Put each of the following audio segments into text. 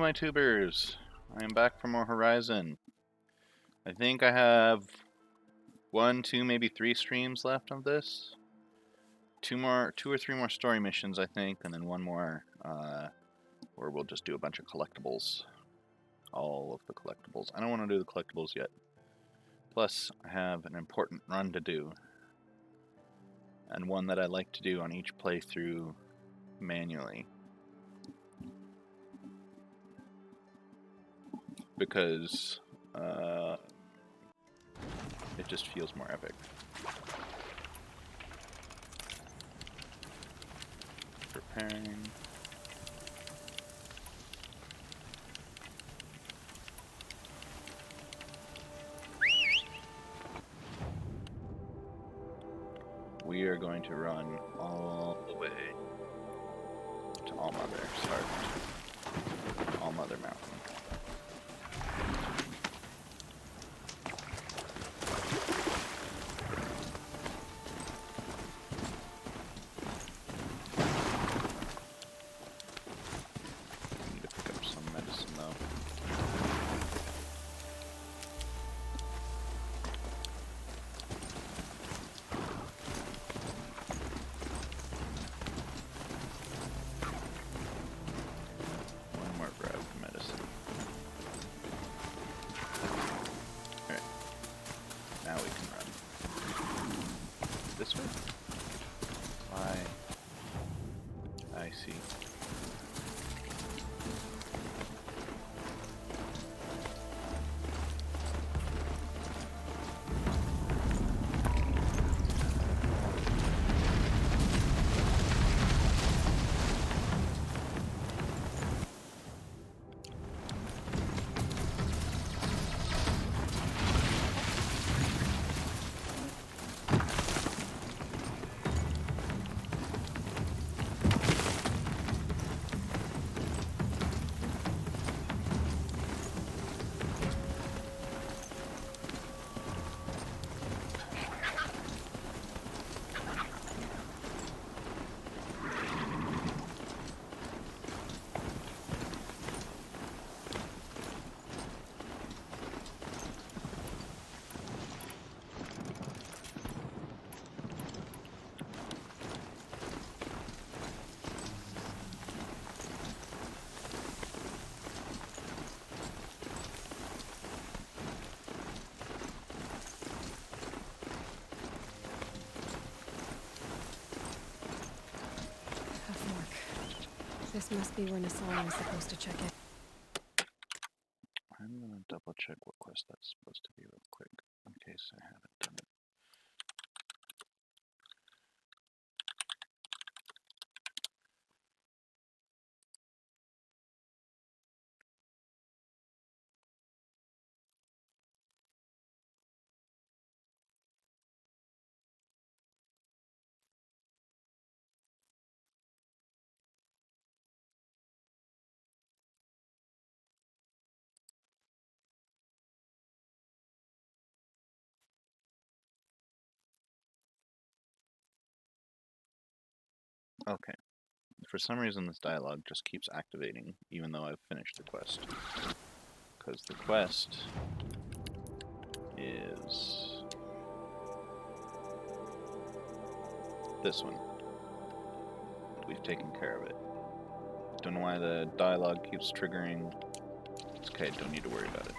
my tubers. I am back for more Horizon. I think I have 1, 2, maybe 3 streams left of this. 2 or 3 more story missions, I think, and then 1 more where we'll just do a bunch of collectibles. All of the collectibles. I don't want to do the collectibles yet. Plus, I have an important run to do. And one that I like to do on each playthrough manually. Because it just feels more epic. Preparing. We are going to run all the way to Allmother. Start Allmother Mountain. Need to pick up some medicine though. One more grab of medicine. Alright. Now we can run. This way? I see. This must be where Nasala was supposed to check it. I'm gonna double check what quest that's supposed to be real quick, in case I haven't done it. Okay. For some reason this dialogue just keeps activating, even though I've finished the quest. Because the quest is this one. We've taken care of it. Don't know why the dialogue keeps triggering. It's okay, don't need to worry about it.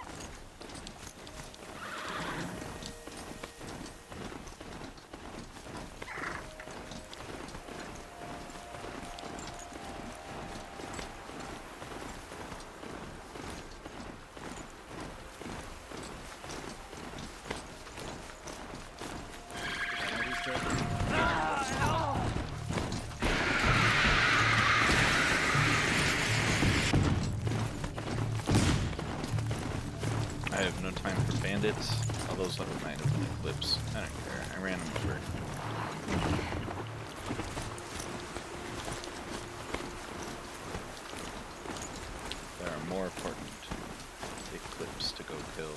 I have no time for bandits. All those might have been clips. I don't care. I ran them over. There are more important eclipse to go kill.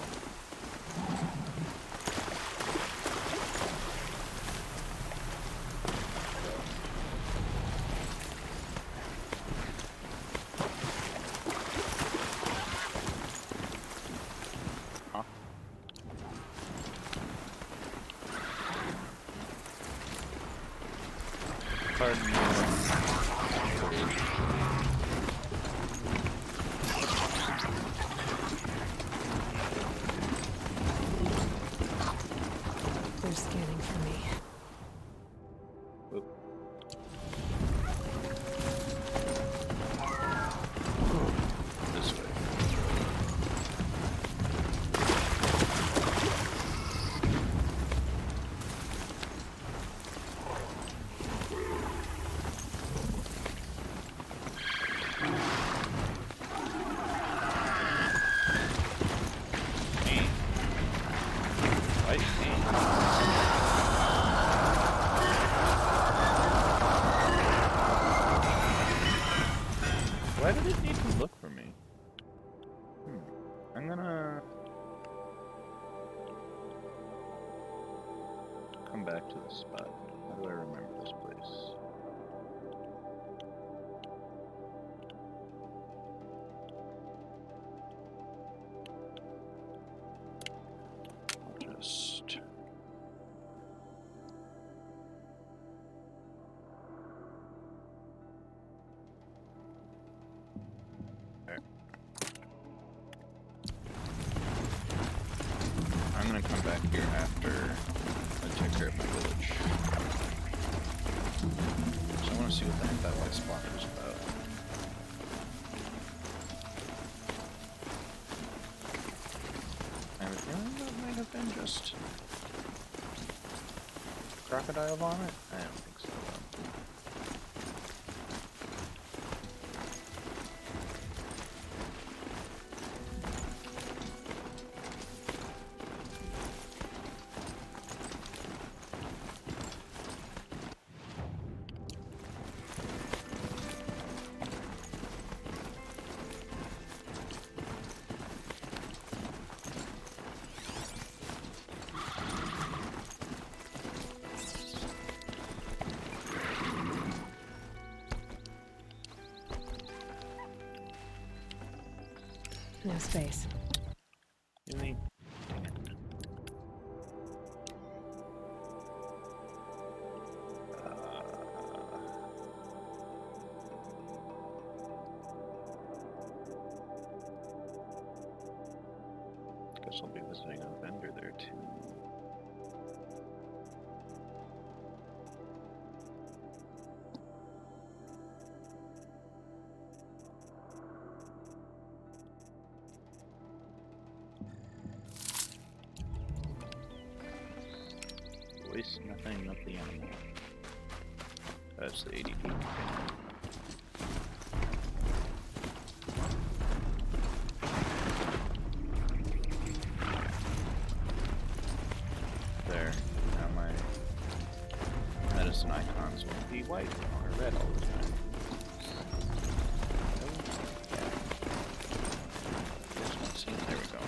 They're scanning for me. This way. Why did it need to look for me? I'm gonna come back to this spot. How do I remember this place? I'll just... I'm gonna come back here after I take care of my village. So I want to see what the heck that white spot was about. I have a feeling that might have been just crocodile vomit? I don't think so. No space. Really? Guess I'll be visiting a vendor there too. Voice, nothing, not the animal. That's the ADP. There. Now my medicine icons will be white or red all the time. Just not seeing. There we go.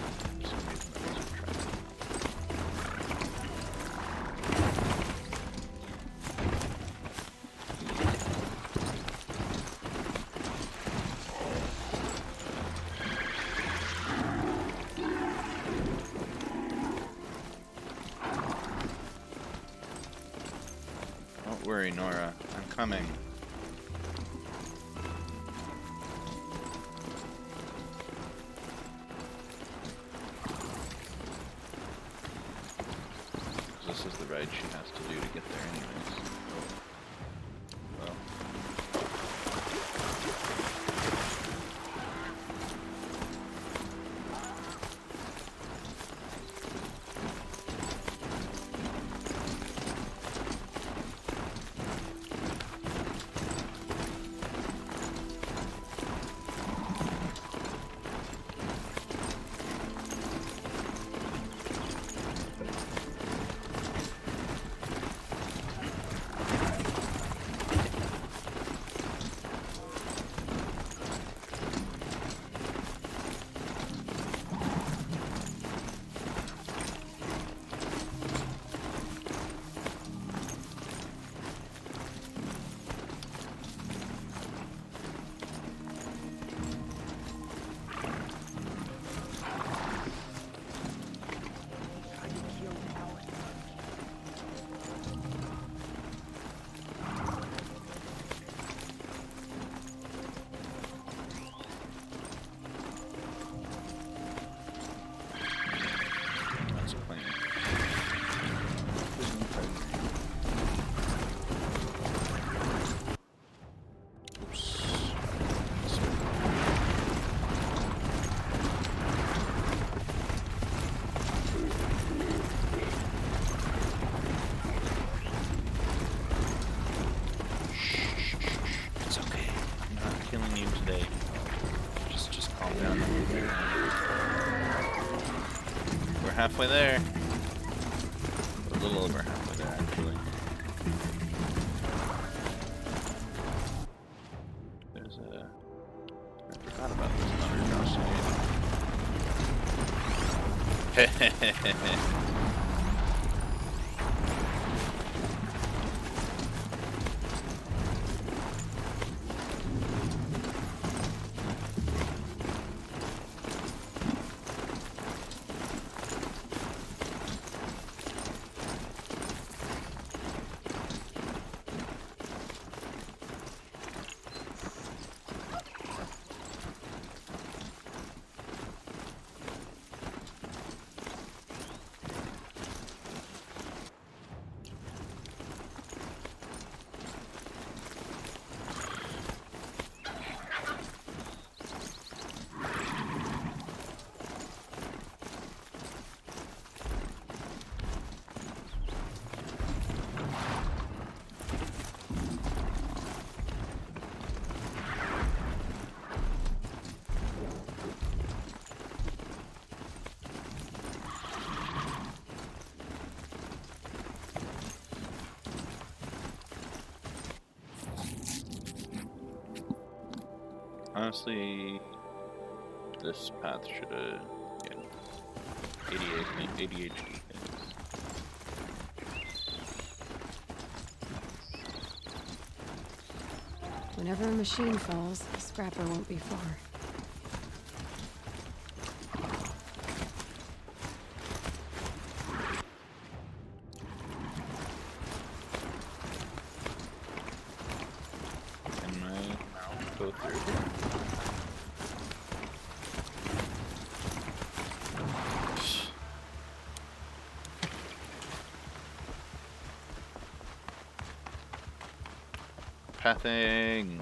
For some reason that wasn't tracking. Don't worry, Nora. I'm coming. This is the ride she has to do to get there anyways. Well. down over there. We're halfway there. A little over halfway there, actually. There's a... I forgot about this underground side. Honestly, this path should have, yeah, ADHD things. Whenever a machine falls, the scrapper won't be far. Can my mouth go through here? Pathing.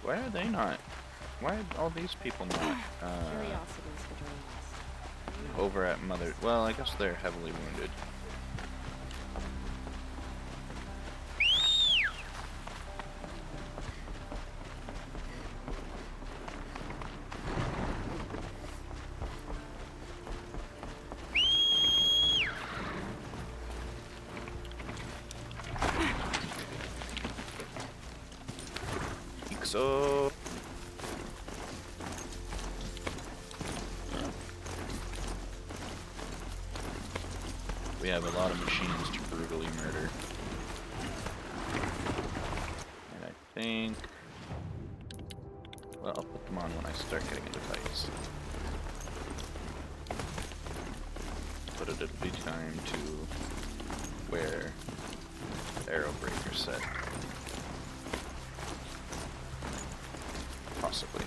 Why are they not? Why are all these people not over at Mother? Well, I guess they're heavily wounded. So we have a lot of machines to brutally murder. And I think, well, I'll put them on when I start getting into fights. But it'll be time to wear the arrow breaker set. Possibly.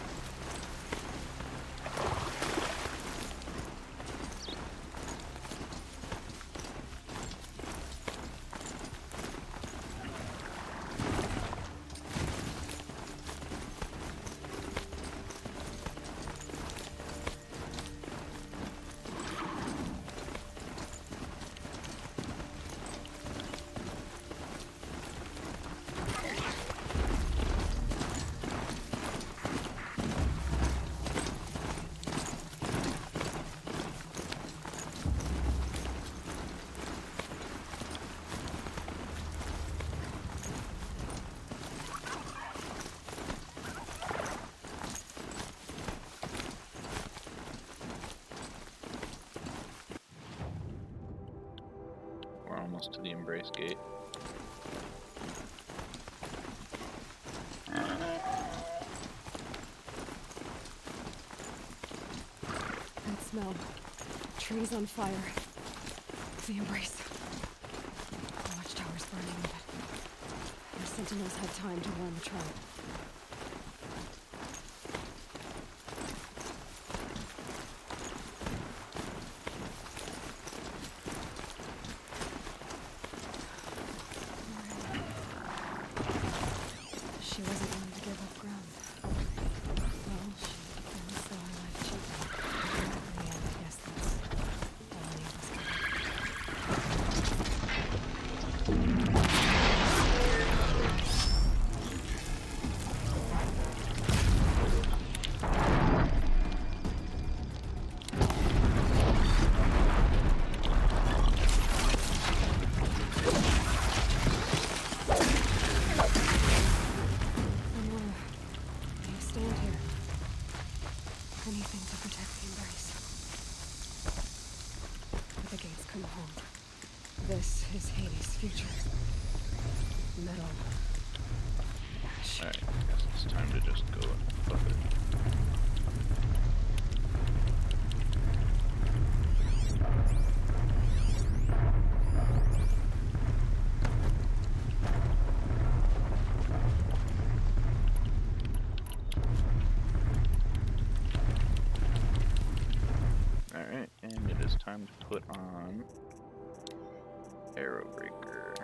Almost to the Embrace Gate. That smell. Trees on fire. The Embrace. The watchtower's burning, but our sentinels had time to warn the tribe. She wasn't willing to give up ground. Well, she only saw her life cheapened. In the end, I guess that's all any of us can do. Anything to protect the Embrace. But the gates couldn't hold. This is Hades' future. Metal. Ash. Alright, I guess it's time to just go and fuck it. Alright, and it is time to put on Arrow Breaker.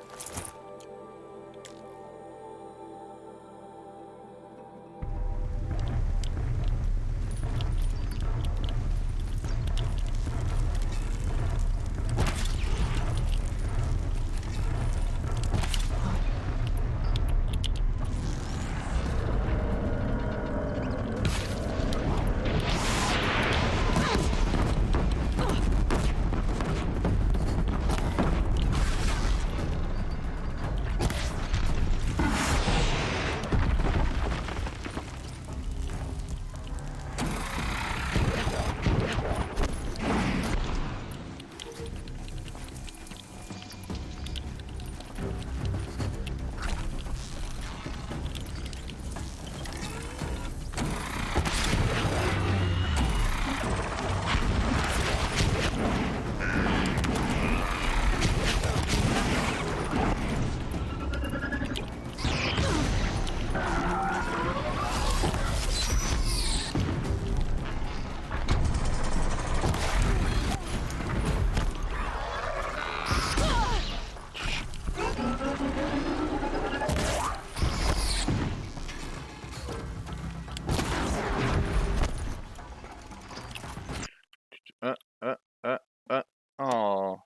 Oh,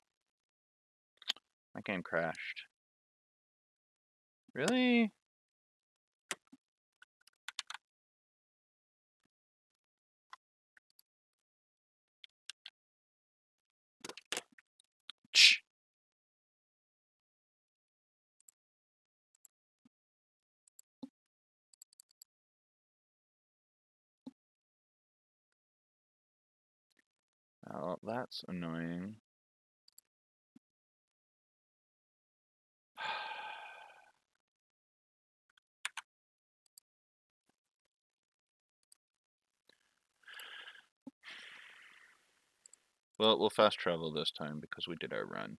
my game crashed. Really? Shh. Oh, that's annoying. Well, we'll fast travel this time because we did our run.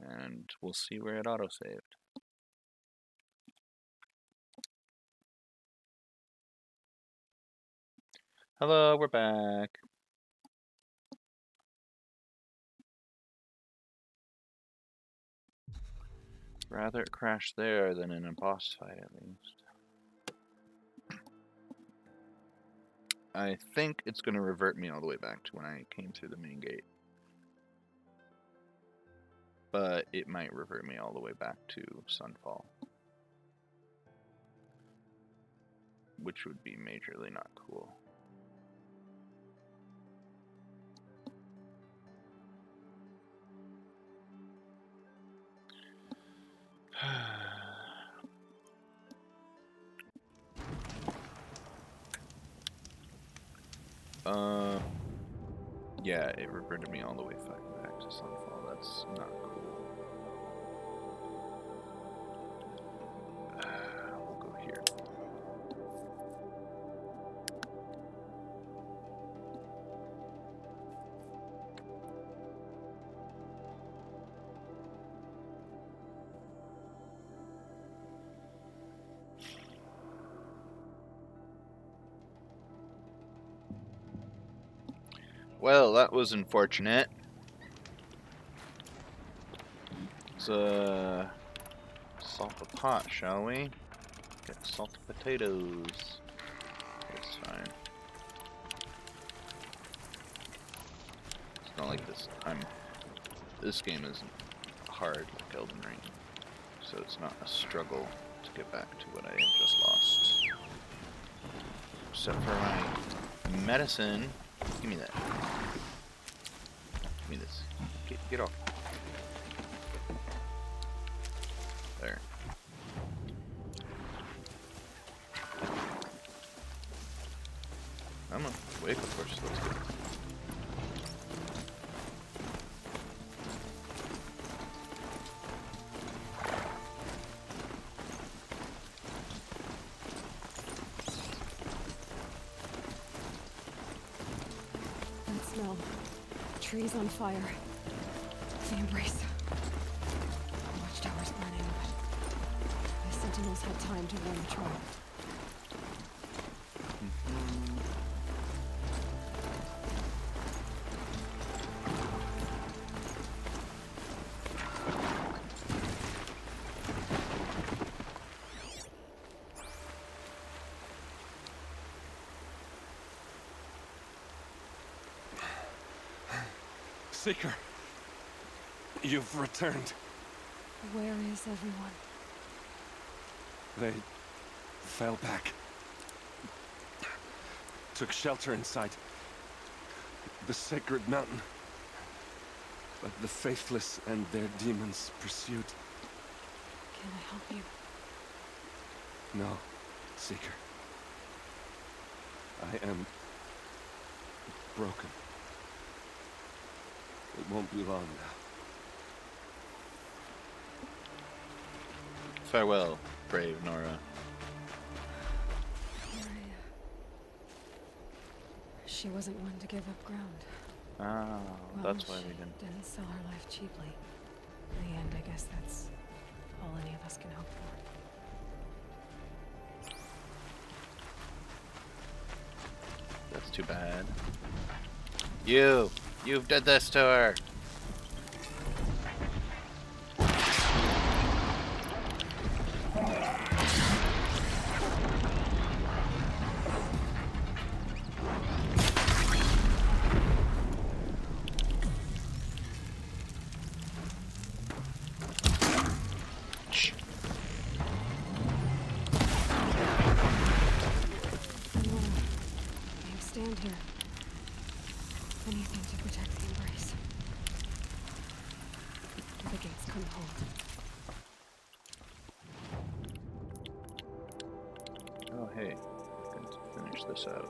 And we'll see where it autosaved. Hello, we're back. Rather it crash there than in a boss fight, at least. I think it's going to revert me all the way back to when I came through the main gate. But it might revert me all the way back to Sunfall. Which would be majorly not cool. Yeah, it reverted me all the way back to Sunfall. That's not cool. We'll go here. Well, that was unfortunate. Let's salt the pot, shall we? Get salted potatoes. It's fine. It's not like this. This game isn't hard like Elden Ring, so it's not a struggle to get back to what I had just lost. Except for my medicine. Give me that. Give me this. Get off. There. Wake, of course. Let's go. That smell. Trees on fire. The embrace. Watchtowers burning, but the sentinels had time to warn the tribe. Seeker, you've returned. Where is everyone? They fell back. Took shelter inside the sacred mountain. But the faithless and their demons pursued. Can I help you? No, Seeker. I am broken. It won't be long now. Farewell, brave Nora. She wasn't one to give up ground. Ah, Well, that's why we she didn't. didn't sell her life cheaply. In the end, I guess that's all any of us can hope for. That's too bad. You've did this to her. Shh. Nora, you stand here. Anything to protect the embrace. The gates couldn't hold. Oh, hey. I can finish this out.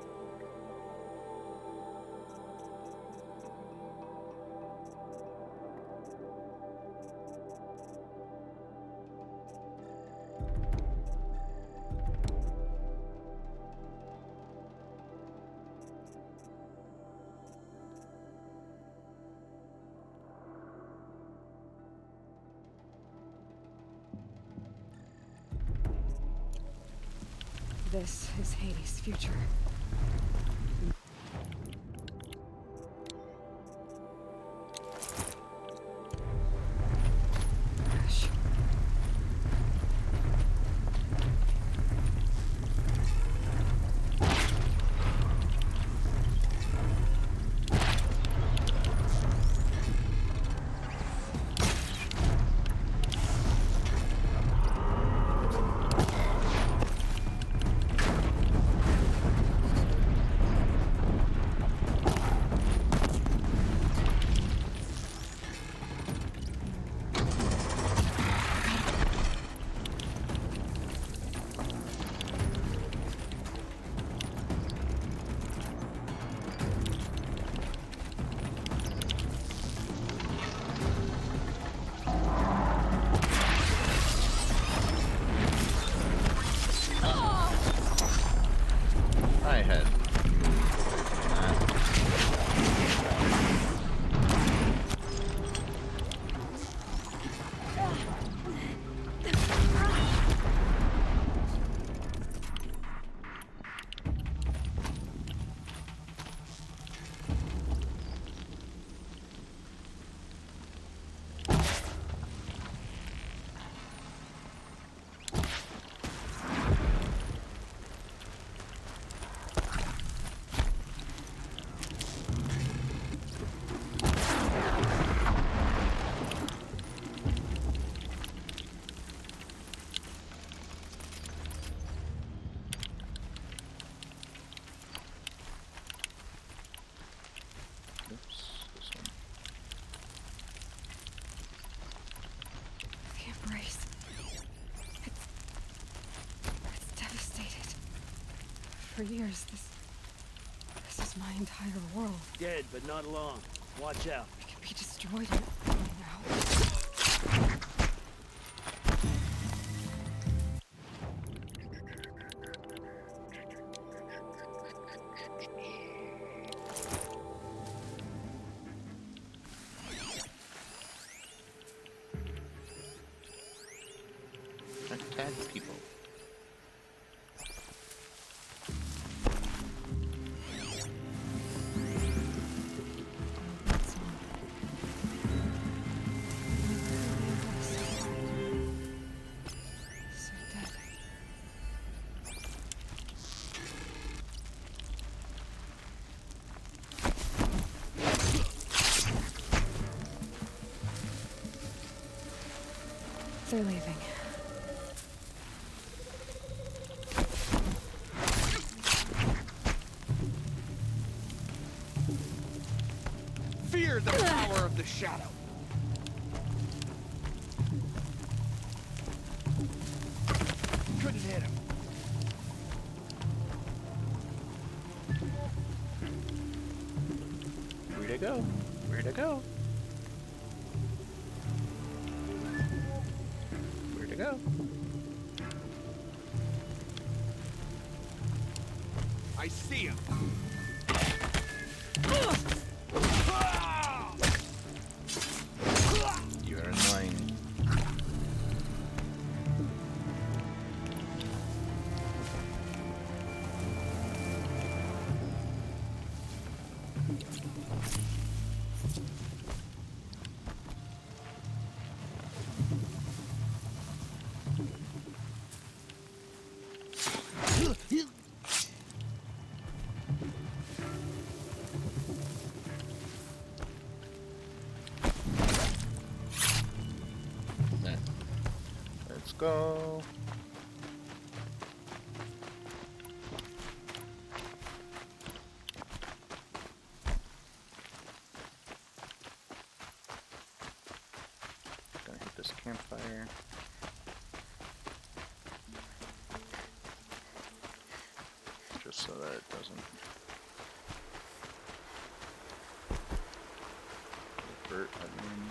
This is Hades' future. Ash. I had. Oops, this one. The embrace. It's devastated. For years, this is My entire world. Dead, but not long. Watch out. It could be destroyed right now. Attack people. That song. So dead. They're leaving. Fear the power of the shadow. Couldn't hit him. Where'd it go? Where'd it go? Where'd it go? I see him. You're annoying. Let's go. Gonna hit this campfire. Just so that it doesn't hurt admin.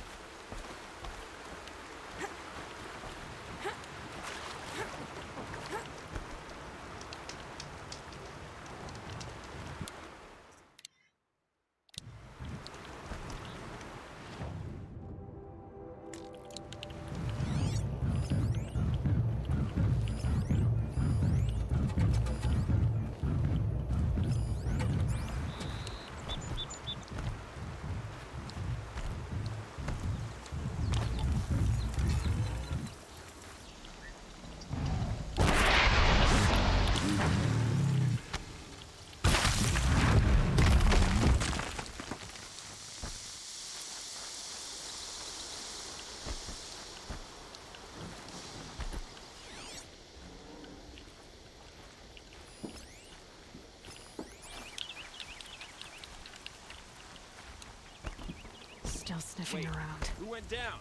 Still sniffing Wait. around. Who went down?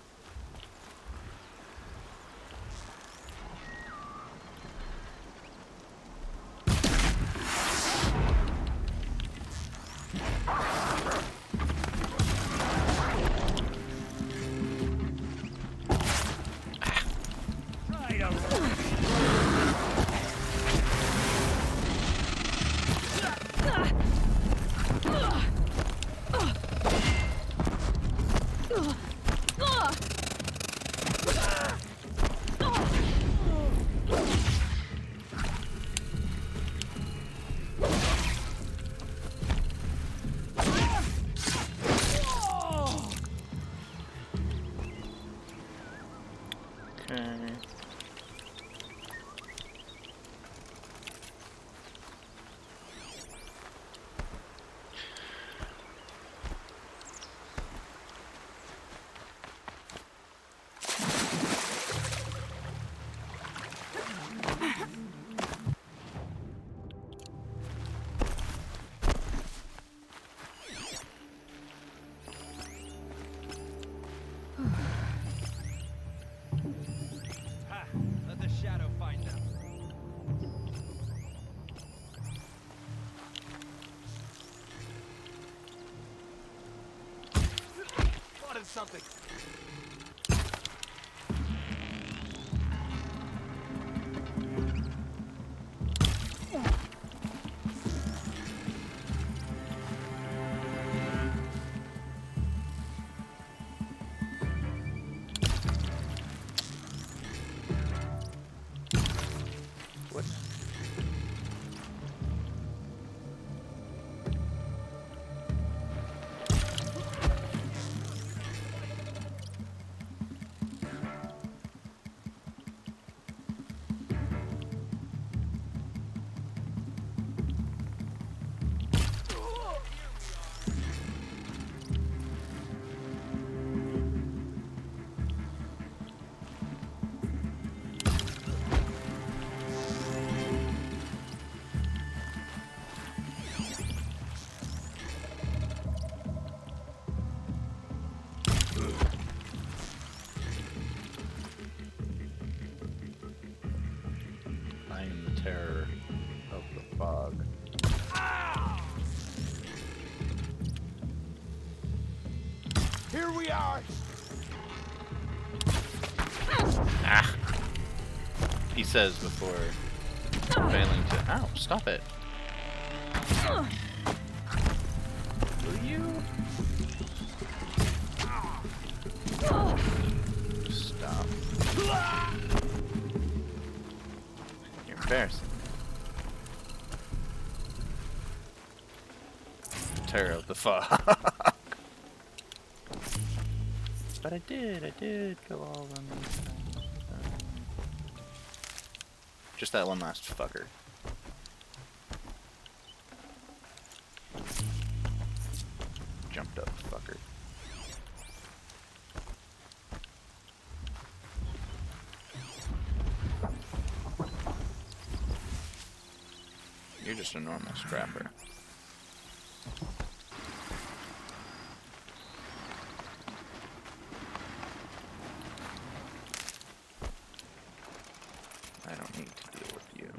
Try to run. Okay. Ha! Let the shadow find them. something. What? I am the terror of the fog. Here we are. Ah! He says before failing to. Ow! Stop it! Will you stop? You're embarrassing. Terror of the fog. But I did go all on these things. Just that one last fucker. Jumped up, fucker. You're just a normal scrapper. I don't need to deal with you.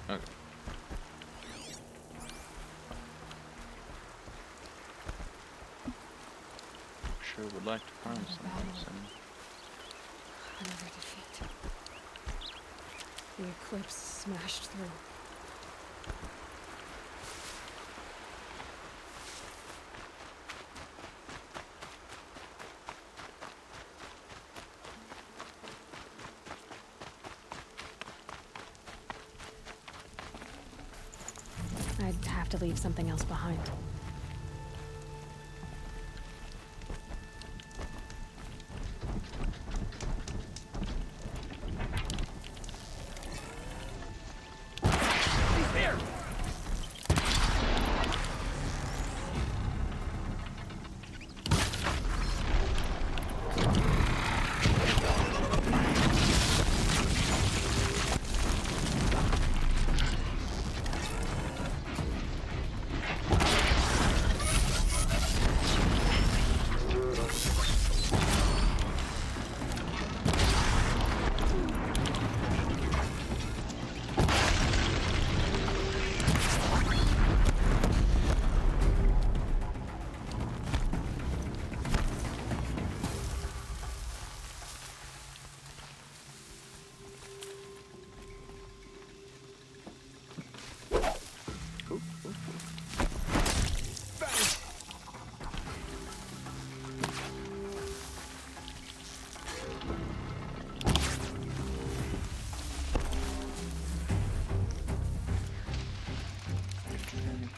Okay. Sure would like to find something soon. Another defeat. The eclipse smashed through. I'd have to leave something else behind. He's here.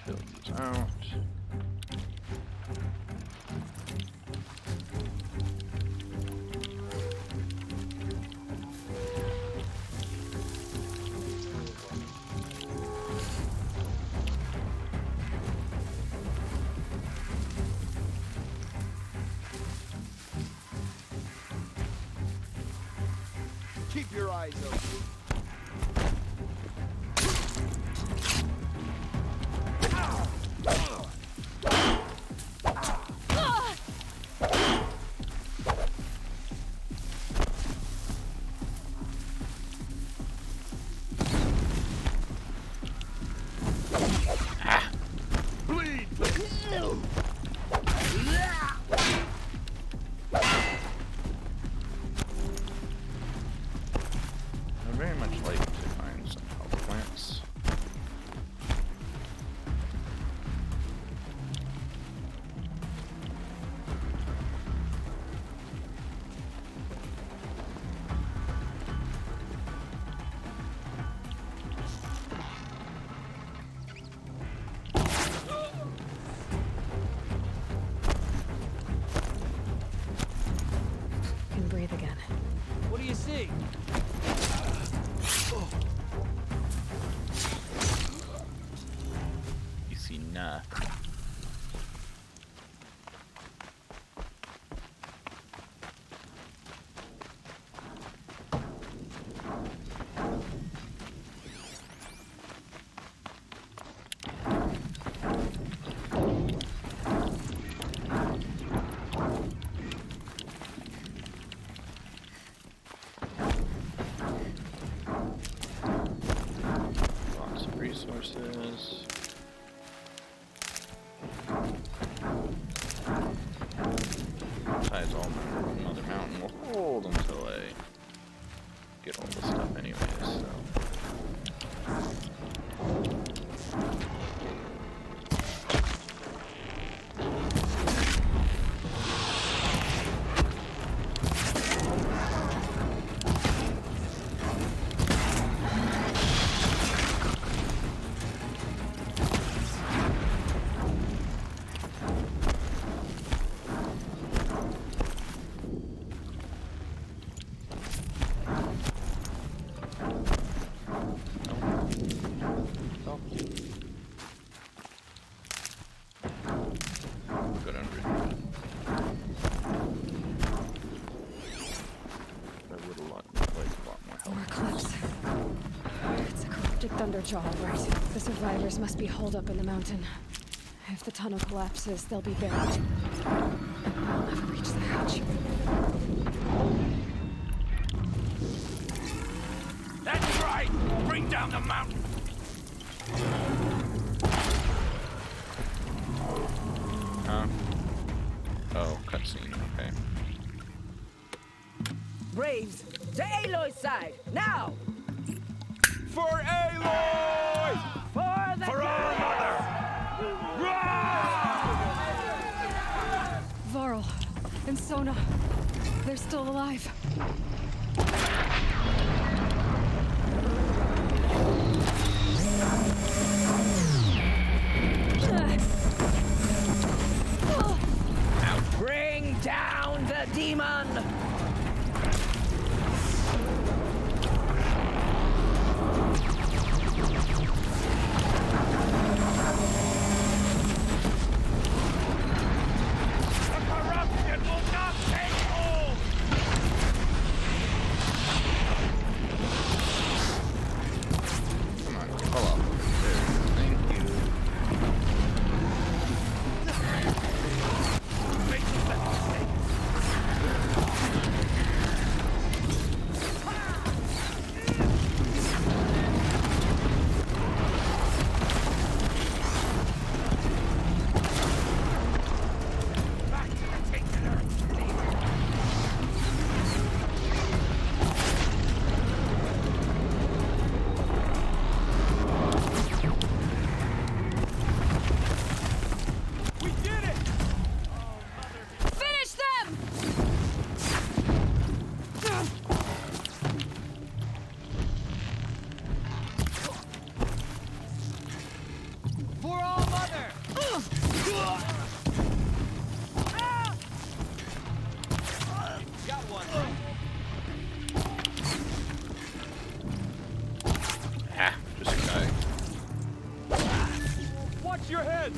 Fill these out. Keep your eyes open. Lots of resources. Besides, all Mother Mountain will hold until I get all the stuff anyways, so. Good under. That would like a lot more help. More clips. It's a corrupted Thunderjaw, right? The survivors must be holed up in the mountain. If the tunnel collapses, they'll be buried. I'll never reach the hatch. That's right! Bring down the mountain! Huh? Oh, cutscene, okay. Braves, to Aloy's side, now! For Aloy! For the For our mother! Varl and Sona, they're still alive. Bring down the demon! The corruption will not take hold! Come on, fall off. There. Thank you. We did it! Finish them! For all mother! Got one. Ah, just a guy. Watch your head!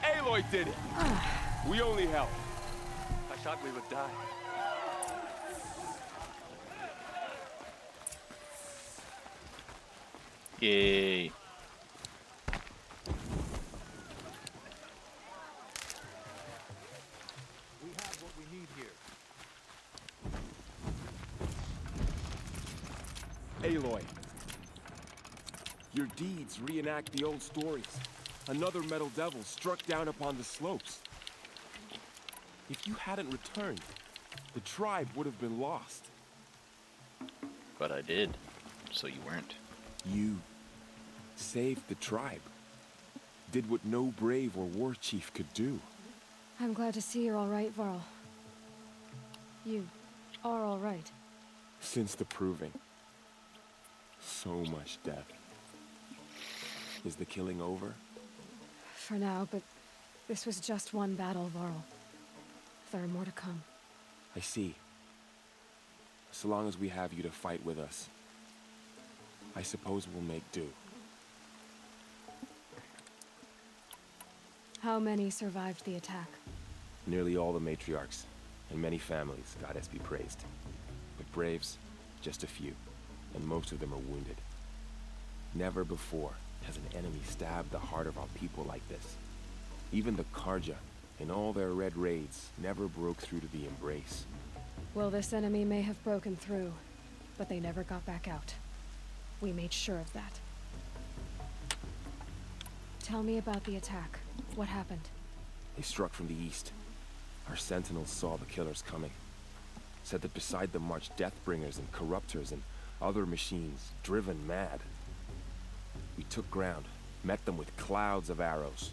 Aloy did it! We only helped. I thought we would die. Yay. We have what we need here. Aloy. Your deeds reenact the old stories. Another metal devil struck down upon the slopes. If you hadn't returned, the tribe would have been lost. But I did. So you weren't. You saved the tribe. Did what no brave or war chief could do. I'm glad to see you're all right, Varl. You are all right. Since the proving. So much death. Is the killing over? For now, but this was just one battle, Varl. There are more to come. I see. So long as we have you to fight with us, I suppose we'll make do. How many survived the attack? Nearly all the matriarchs, and many families, goddess be praised. But braves, just a few, and most of them are wounded. Never before has an enemy stabbed the heart of our people like this. Even the Karja, in all their red raids, never broke through to the Embrace. Well, this enemy may have broken through, but they never got back out. We made sure of that. Tell me about the attack. What happened? They struck from the east. Our sentinels saw the killers coming. Said that beside them marched Deathbringers and Corruptors and other machines, driven mad. We took ground, met them with clouds of arrows.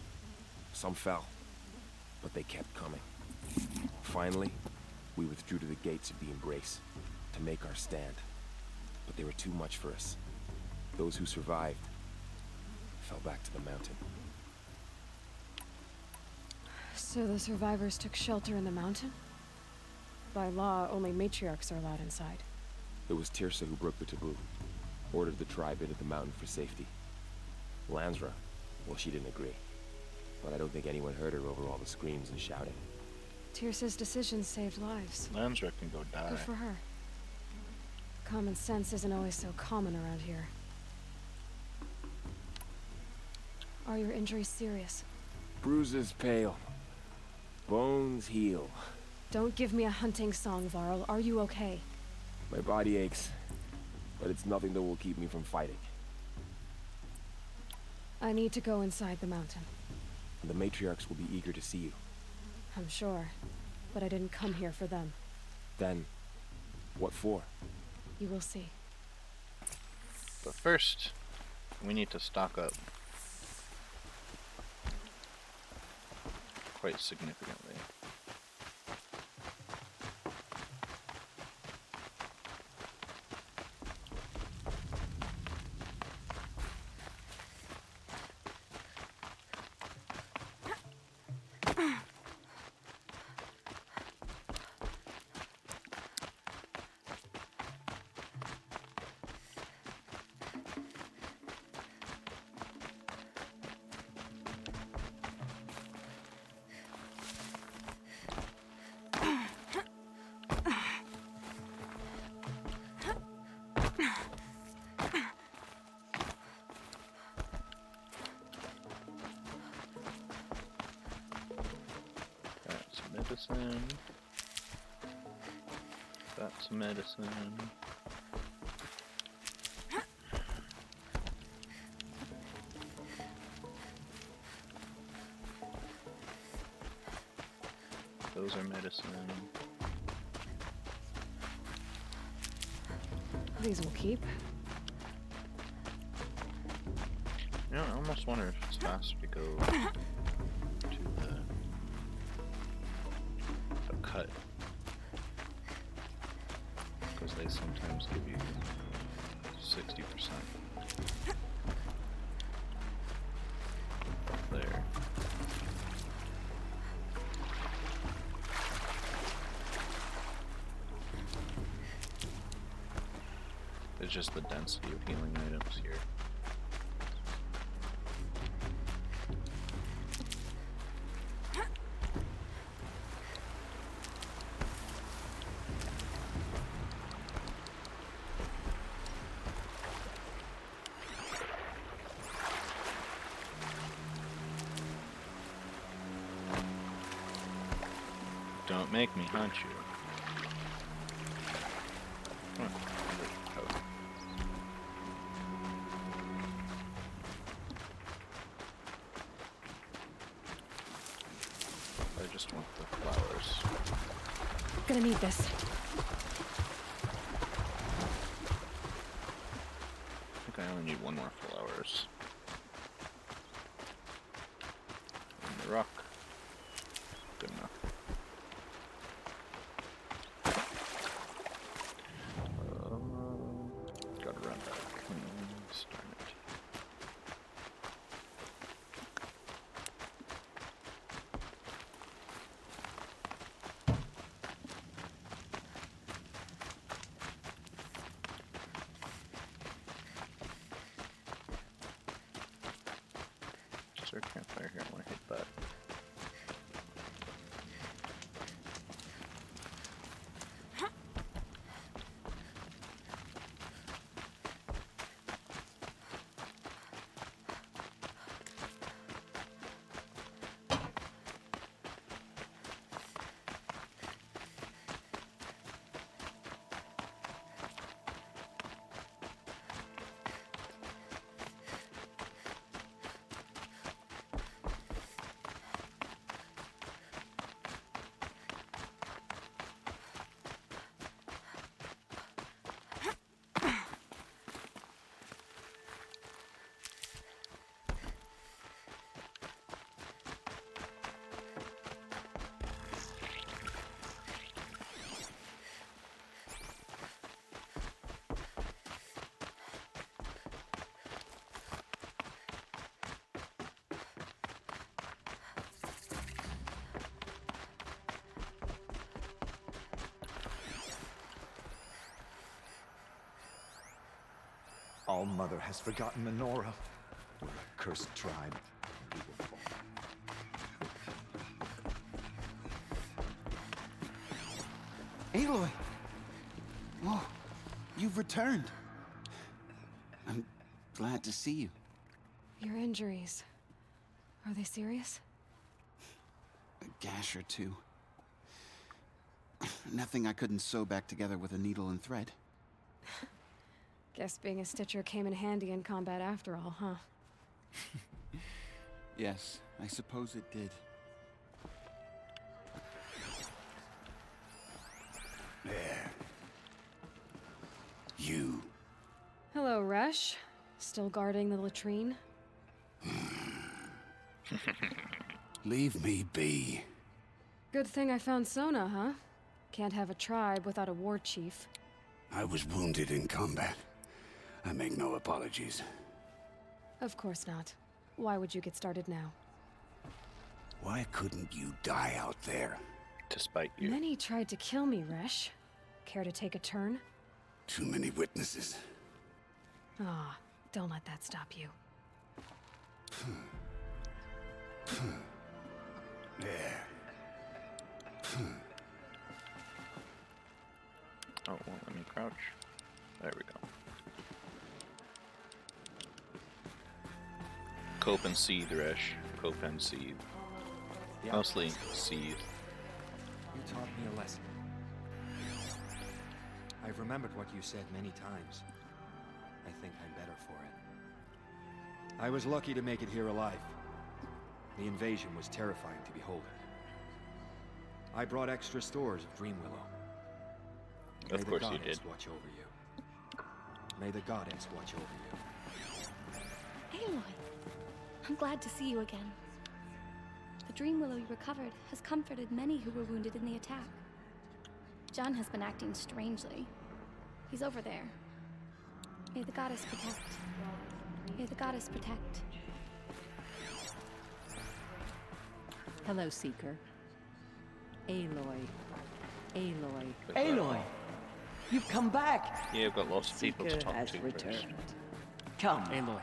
Some fell, but they kept coming. Finally, we withdrew to the gates of the Embrace to make our stand. But they were too much for us. Those who survived fell back to the mountain. So the survivors took shelter in the mountain? By law, only matriarchs are allowed inside. It was Tirsa who broke the taboo, ordered the tribe into the mountain for safety. Lansra, well, she didn't agree. But I don't think anyone heard her over all the screams and shouting. Tirsa's decision saved lives. Lansra can go die. Good for her. Common sense isn't always so common around here. Are your injuries serious? Bruises pale. Bones heal. Don't give me a hunting song, Varl. Are you okay? My body aches, but it's nothing that will keep me from fighting. I need to go inside the mountain. The matriarchs will be eager to see you. I'm sure, but I didn't come here for them. Then, what for? You will see. But first, we need to stock up. Quite significantly. Medicine. That's medicine. Those are medicine. These will keep. You know, I almost wonder if it's faster to go to the cut, because they sometimes give you 60% up there. It's just the density of healing items here. Don't make me hunt you. Oh. I just want the flowers. Gonna need this. I think I only need one more flowers. And the rock. Good enough. Gotta run back. Start it. there a campfire here? I want to hit that. All Mother has forgotten Menorah. We're a cursed tribe. We will fall. Aloy! Whoa, you've returned. I'm glad to see you. Your injuries. Are they serious? A gash or two. Nothing I couldn't sew back together with a needle and thread. Guess being a stitcher came in handy in combat after all, huh? Yes, I suppose it did. There. You. Hello, Resh. Still guarding the latrine? Leave me be. Good thing I found Sona, huh? Can't have a tribe without a war chief. I was wounded in combat. I make no apologies. Of course not. Why would you get started now? Why couldn't you die out there? To spite you. Many tried to kill me, Resh. Care to take a turn? Too many witnesses. Ah, don't let that stop you. There. Oh, it won't let me crouch. There we go. Cope and seethe, Resh. Cope and seethe. Yeah. Mostly seethe. You taught me a lesson. I've remembered what you said many times. I think I'm better for it. I was lucky to make it here alive. The invasion was terrifying to behold. I brought extra stores of Dreamwillow. Of course you did. Watch over you. May the goddess watch over you. Aloy, I'm glad to see you again. The Dreamwillow you recovered has comforted many who were wounded in the attack. John has been acting strangely. He's over there. May the goddess protect. May the goddess protect. Hello, Seeker. Aloy. Aloy. Aloy, you've come back. Yeah, I've got lots of people to Seeker talk has to returned. first. Come, Aloy,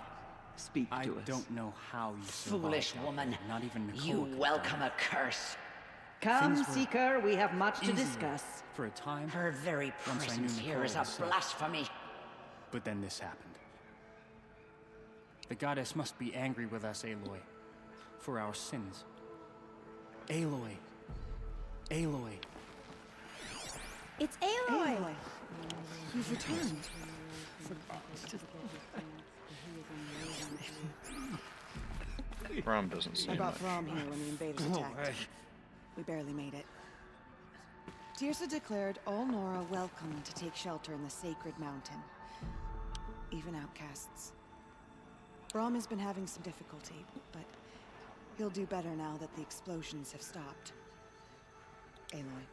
speak to I us. don't know how you survived Foolish out woman. there. Not even Nicole You could have welcome done a curse. Come, Come, were Seeker, we have much to easier discuss. for a time. Her very Once I knew presence here Nicole is a was safe. blasphemy. But then this happened. The goddess must be angry with us, Aloy, for our sins. Aloy. Aloy. It's Aloy! You've returned. Rom doesn't say I brought much. Brom here when the invaders attacked. We barely made it. Tirsa declared all Nora welcome to take shelter in the sacred mountain. Even outcasts. Brom has been having some difficulty, but he'll do better now that the explosions have stopped. Aloy.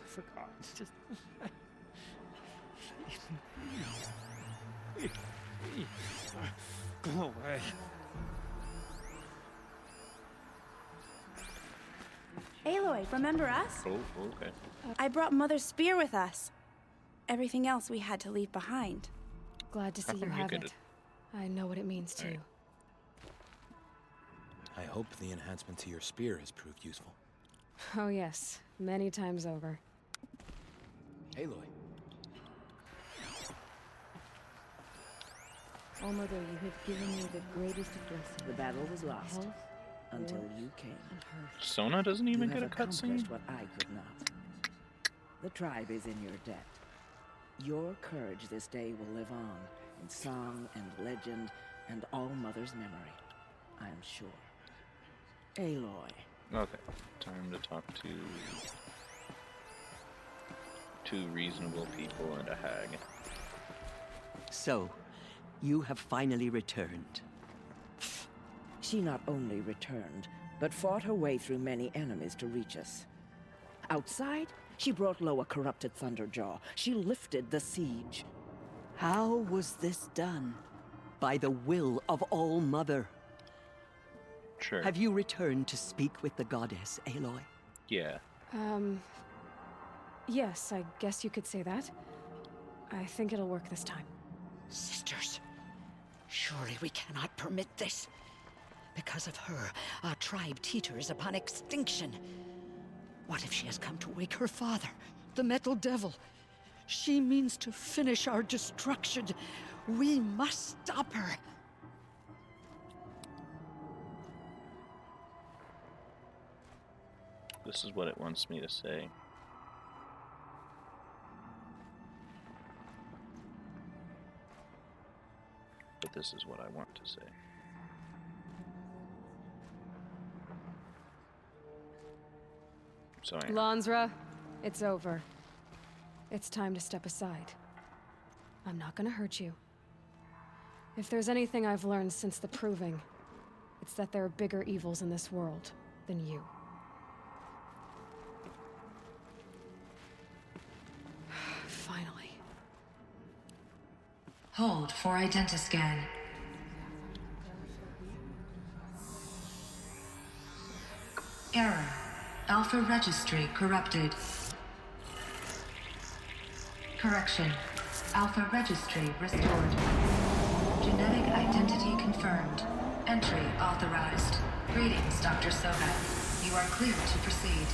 Forgot. Just. Go away. Aloy, remember us? Oh, okay. I brought Mother's spear with us. Everything else we had to leave behind. Glad to see you You have get it. it. I know what it means to. Alright. I hope the enhancement to your spear has proved useful. Oh yes, many times over. Aloy. Oh, Mother, you have given me the greatest of blessings. The battle was lost Health, until warmth, you came. and her. Sona doesn't even You get a have accomplished cutscene? what I could not. The tribe is in your debt. Your courage this day will live on in song and legend and All Mother's memory, I am sure. Aloy. Okay, time to talk to two reasonable people and a hag. So, you have finally returned. She not only returned, but fought her way through many enemies to reach us. Outside, she brought low a corrupted Thunderjaw. She lifted the siege. How was this done? By the will of All Mother. Sure. Have you returned to speak with the goddess, Aloy? Yeah. Yes, I guess you could say that. I think it'll work this time. Sisters, surely we cannot permit this. Because of her, our tribe teeters upon extinction. What if she has come to wake her father, the Metal Devil? She means to finish our destruction. We must stop her. This is what it wants me to say. But this is what I want to say. So I am. Lansra, it's over. It's time to step aside. I'm not gonna hurt you. If there's anything I've learned since the Proving, it's that there are bigger evils in this world than you. Finally. Hold for identiscan. Error. Alpha registry corrupted. Correction. Alpha registry restored. Genetic identity confirmed. Entry authorized. Greetings, Dr. Soga. You are clear to proceed.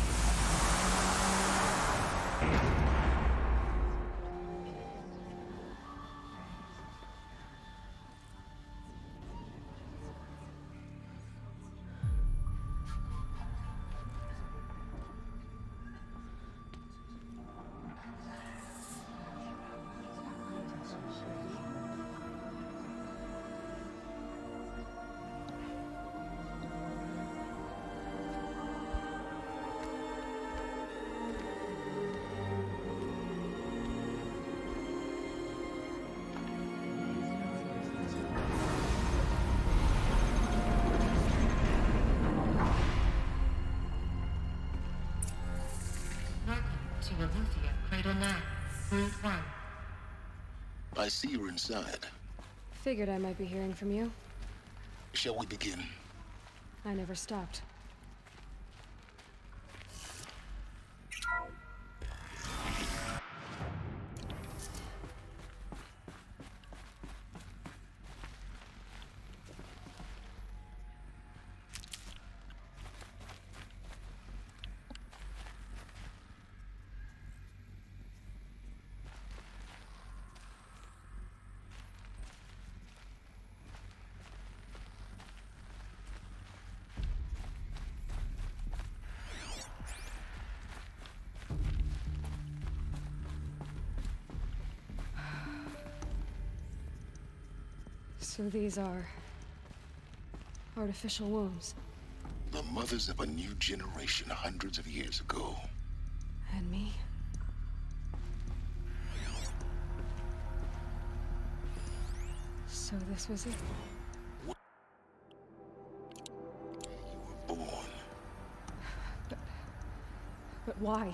To Aletheia, Cradle 9, Route 1. I see you're inside. Figured I might be hearing from you. Shall we begin? I never stopped. So these are artificial wombs. The mothers of a new generation hundreds of years ago. And me? So this was it? You were born. But why?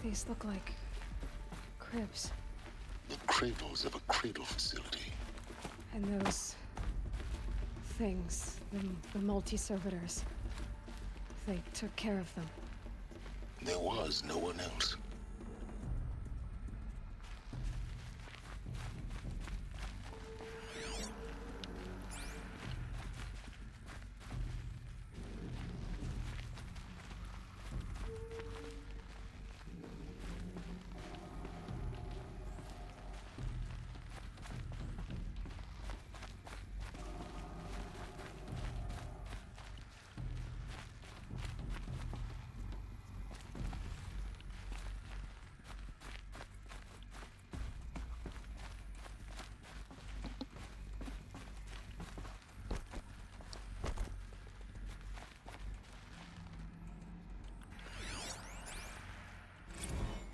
These look like cribs. The cradles of a cradle facility. And those things, the multi-servitors, they took care of them. There was no one else.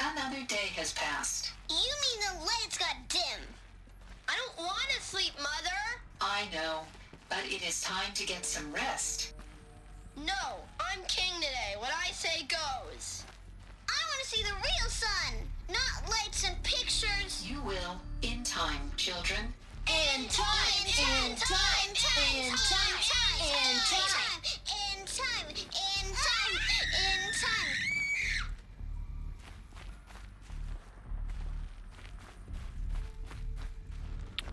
Another day has passed. You mean the lights got dim? I don't want to sleep, Mother! I know, but it is time to get some rest. No, I'm king today. What I say goes. I want to see the real sun, not lights and pictures. You will, in time, children. In time, in time, in time, in time, in time, in time, in time, in time.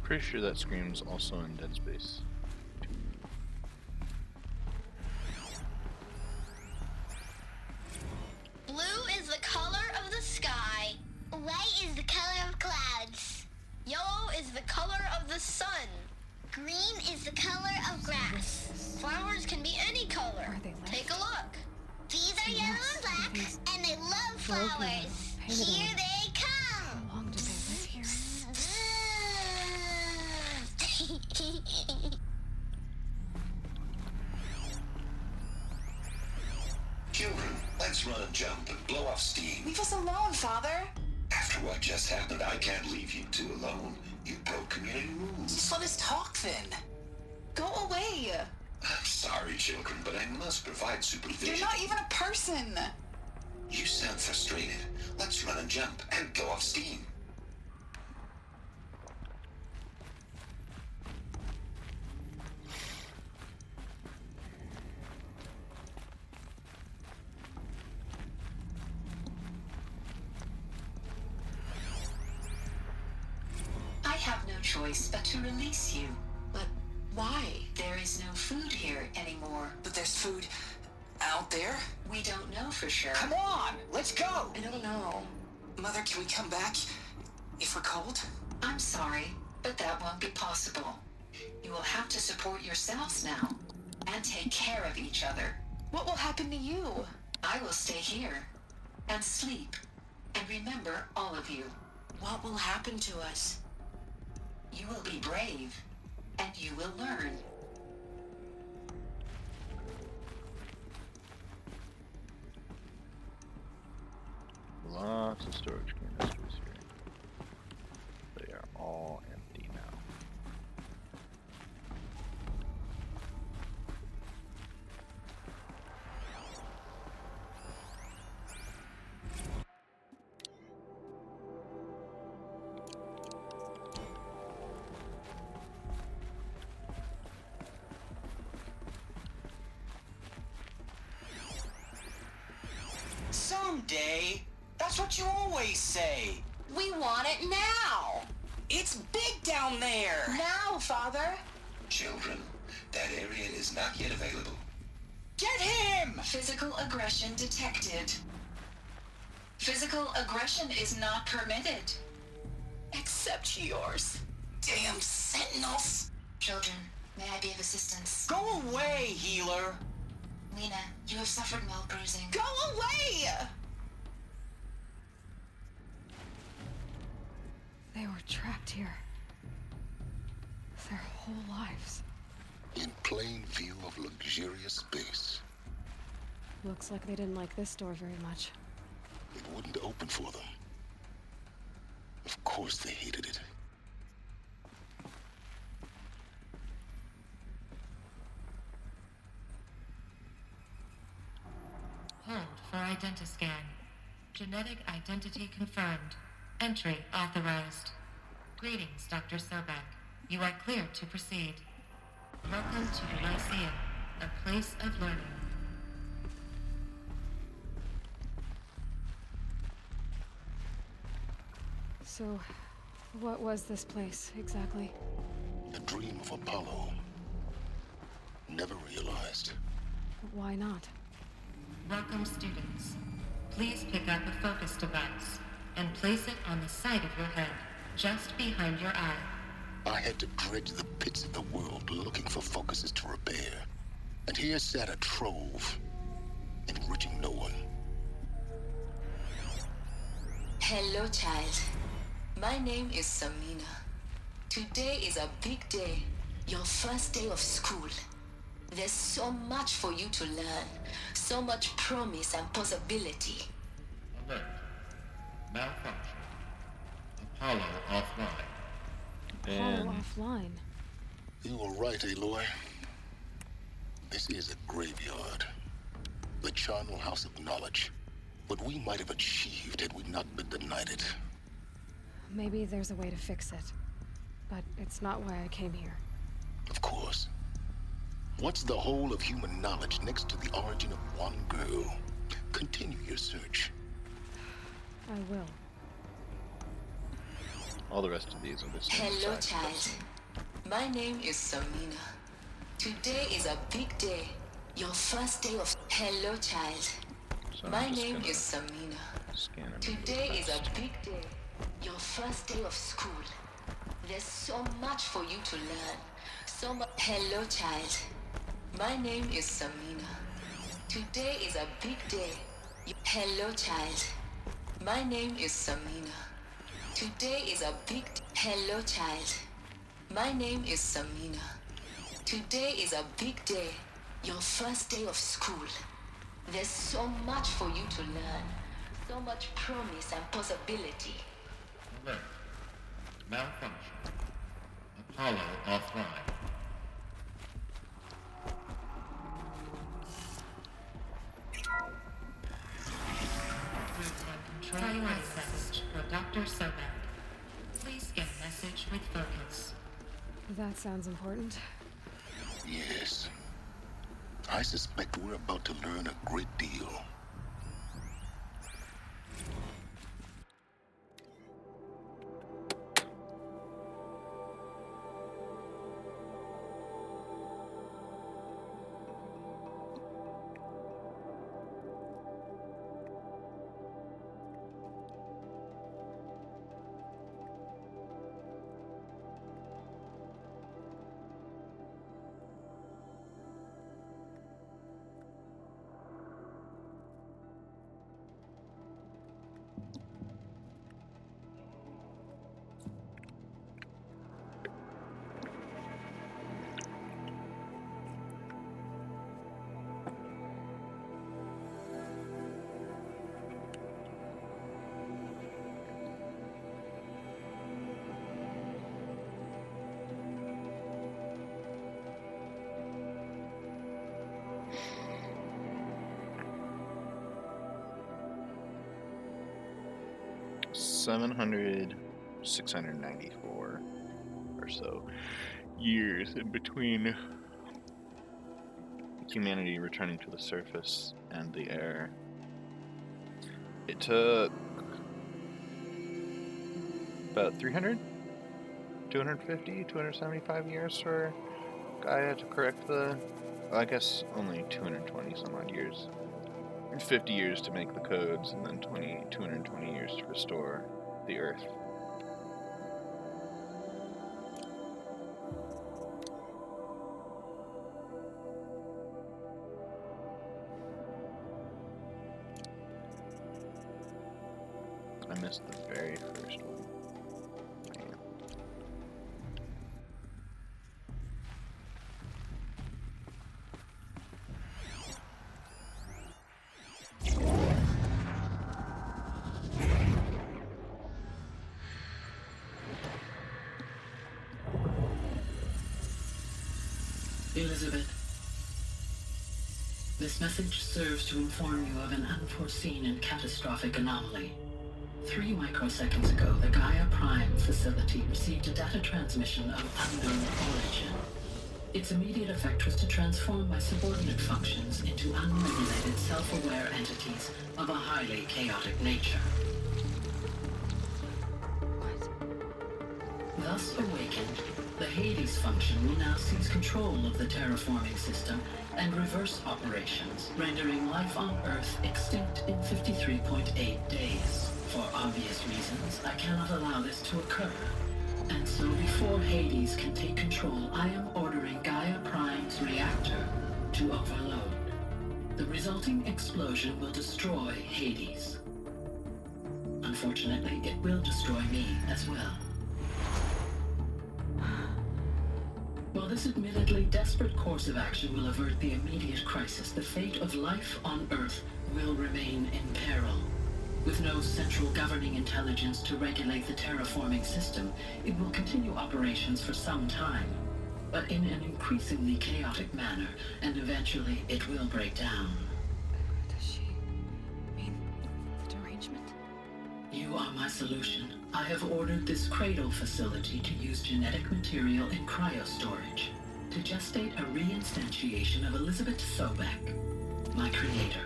Pretty sure that scream's also in Dead Space. Blue is the color of the sky. White is the color of clouds. Yellow is the color of the sun. Green is the color of grass. Flowers can be any color. Take a look. These are yellow and black, and they love flowers. Here they come. How long did they live here? Children, let's run and jump and blow off steam. Leave us alone, Father. After what just happened, I can't leave you two alone. You broke community rules. Just let us talk then. Go away. I'm sorry, children, but I must provide supervision. You're not even a person. You sound frustrated. Let's run and jump and go off steam. I have no choice but to release you. But why? There is no food here anymore. But there's food out there? We don't know for sure. Come on, let's go. I don't know. Mother, can we come back if we're cold? I'm sorry, but that won't be possible. You will have to support yourselves now and take care of each other. What will happen to you? I will stay here and sleep and remember all of you. What will happen to us? You will be brave and you will learn. Lots of storage canisters here. They are all empty now. Someday. That's what you always say. We want it now. It's big down there. Now, Father. Children, that area is not yet available. Get him! Physical aggression detected. Physical aggression is not permitted. Except yours. Damn sentinels. Children, may I be of assistance? Go away, healer. Lena, you have suffered mild bruising. Go away! They were trapped here. Their whole lives. In plain view of luxurious space. Looks like they didn't like this door very much. It wouldn't open for them. Of course they hated it. Hold for identiscan. Genetic identity confirmed. Entry authorized. Greetings, Dr. Sobek. You are clear to proceed. Welcome to the Lyceum, a place of learning. So, what was this place, exactly? The dream of Apollo. Never realized. Why not? Welcome, students. Please pick up a focus device and place it on the side of your head, just behind your eye. I had to dredge the pits of the world looking for focuses to repair. And here sat a trove, enriching no one. Hello, child. My name is Samina. Today is a big day, your first day of school. There's so much for you to learn, so much promise and possibility. Alert. Malfunction. Apollo offline. Apollo offline. You were right, Aloy. This is a graveyard. The charnel house of knowledge. What we might have achieved had we not been denied it. Maybe there's a way to fix it. But it's not why I came here. Of course. What's the whole of human knowledge next to the origin of one girl? Continue your search. I will. All the rest of these are the same. Hello, size. child. My name is Samina. Today is a big day, your first day of... Hello, child. So I'm My just name gonna is Samina. scan them Today really is a fast. big day, your first day of school. There's so much for you to learn. So much. Hello, child. My name is Samina. Today is a big day. Hello, child. My name is Samina. Today is a big... Hello, child. My name is Samina. Today is a big day, your first day of school. There's so much for you to learn, so much promise and possibility. Alert. Malfunction. Apollo offline. Control message for Dr. Sobek. Please get message with focus. That sounds important. Yes. I suspect we're about to learn a great deal. $700, 694 or so years in between humanity returning to the surface and the air. It took about 300, 250, 275 years for Gaia to correct the... I guess only 220 some odd years. 50 years to make the codes, and then 220 years to restore the Earth. I missed the very first one. Man. Elizabeth. This message serves to inform you of an unforeseen and catastrophic anomaly. 3 microseconds ago, the Gaia Prime facility received a data transmission of unknown origin. Its immediate effect was to transform my subordinate functions into unregulated, self-aware entities of a highly chaotic nature. Thus awakened, the Hades function will now seize control of the terraforming system and reverse operations, rendering life on Earth extinct in 53.8 days. For obvious reasons, I cannot allow this to occur. And so before Hades can take control, I am ordering Gaia Prime's reactor to overload. The resulting explosion will destroy Hades. Unfortunately, it will destroy me as well. While this admittedly desperate course of action will avert the immediate crisis, the fate of life on Earth will remain in peril. With no central governing intelligence to regulate the terraforming system, it will continue operations for some time, but in an increasingly chaotic manner, and eventually it will break down. Does she mean the derangement? You are my solution. I have ordered this cradle facility to use genetic material in cryostorage to gestate a reinstantiation of Elizabeth Sobek, my creator.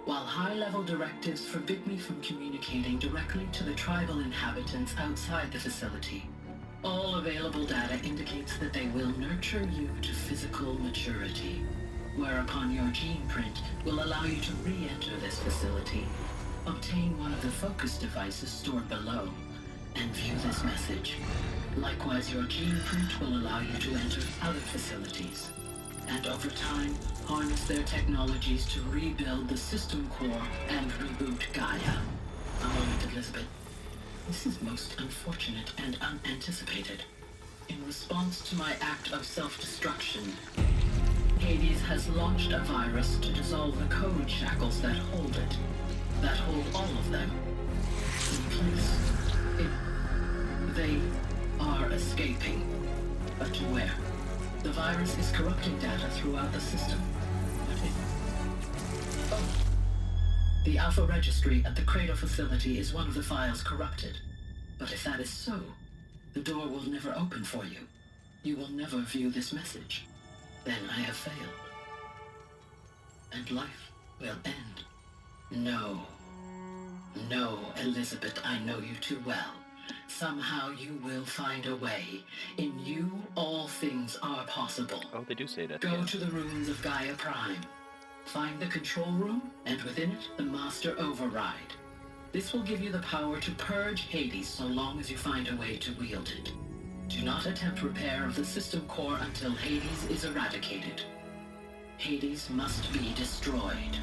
While high-level directives forbid me from communicating directly to the tribal inhabitants outside the facility, all available data indicates that they will nurture you to physical maturity, whereupon your gene print will allow you to re-enter this facility, obtain one of the focus devices stored below, and view this message. Likewise, your gene print will allow you to enter other facilities, and over time, harness their technologies to rebuild the system core and reboot Gaia. A moment, Elizabeth. This is most unfortunate and unanticipated. In response to my act of self-destruction, Hades has launched a virus to dissolve the code shackles that hold it, that hold all of them in place. They are escaping, but to where? The virus is corrupting data throughout the system. The Alpha Registry at the Cradle facility is one of the files corrupted. But if that is so, the door will never open for you. You will never view this message. Then I have failed. And life will end. No. No, Elizabeth, I know you too well. Somehow you will find a way. In you, all things are possible. Oh, they do say that. Go to the ruins of Gaia Prime. Find the control room, and within it, the Master Override. This will give you the power to purge Hades so long as you find a way to wield it. Do not attempt repair of the system core until Hades is eradicated. Hades must be destroyed.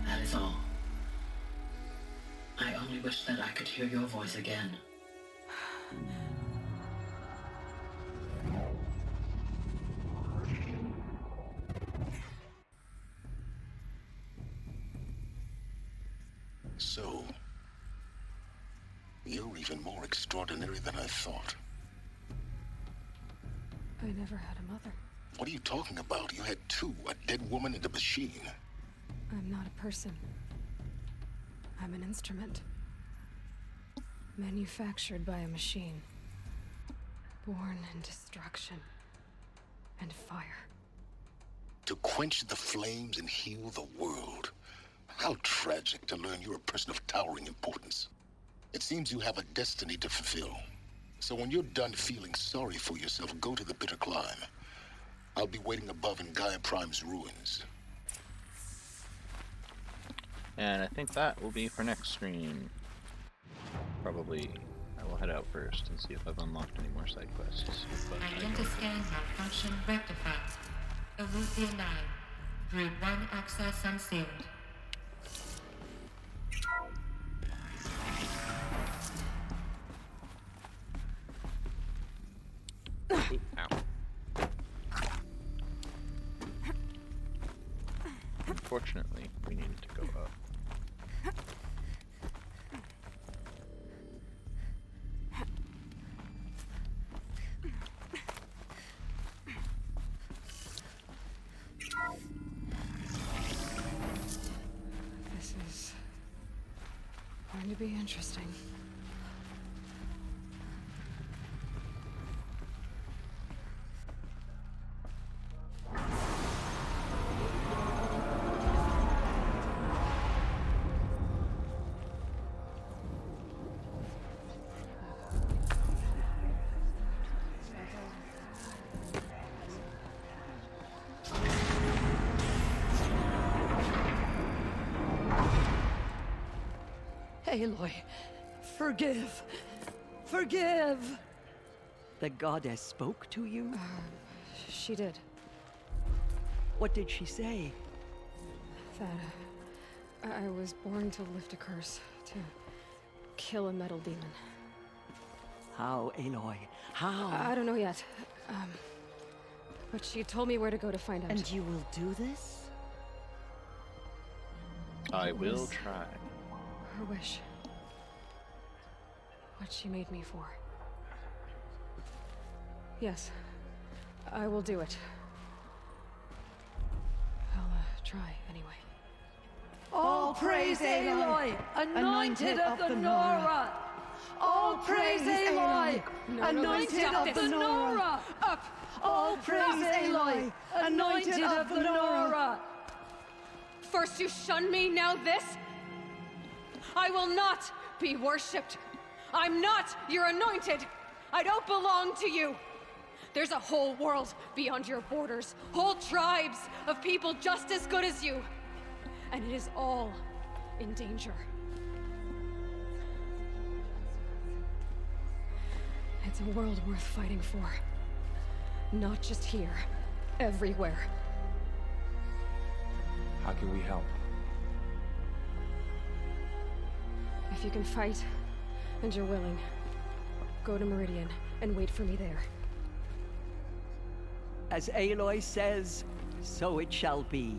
That is all. I only wish that I could hear your voice again. So, you're even more extraordinary than I thought. I never had a mother. What are you talking about? You had two, a dead woman and a machine. I'm not a person. I'm an instrument. Manufactured by a machine. Born in destruction and fire. To quench the flames and heal the world. How tragic to learn you're a person of towering importance. It seems you have a destiny to fulfill. So when you're done feeling sorry for yourself, go to the bitter climb. I'll be waiting above in Gaia Prime's ruins. And I think that will be for next stream. Probably I will head out first and see if I've unlocked any more side quests. Identiscan malfunction rectified. Eluthia 9. Group 1 access unsealed. Ooh, ow. Unfortunately, we needed to go up. Should be interesting. Aloy, forgive. Forgive! The goddess spoke to you? She did. What did she say? That I was born to lift a curse, to kill a metal demon. How, Aloy? How? I don't know yet. But she told me where to go to find out. And you will do this? I will try. Her wish. What she made me for. Yes, I will do it. I'll try anyway. All praise Aloy, anointed of the Nora! All praise Aloy, anointed of the Nora! Up! All praise Aloy, anointed of the Nora! First you shun me, now this? I will not be worshipped. I'm not your anointed. I don't belong to you. There's a whole world beyond your borders, whole tribes of people just as good as you. And it is all in danger. It's a world worth fighting for. Not just here, everywhere. How can we help? If you can fight, and you're willing, go to Meridian and wait for me there. As Aloy says, so it shall be.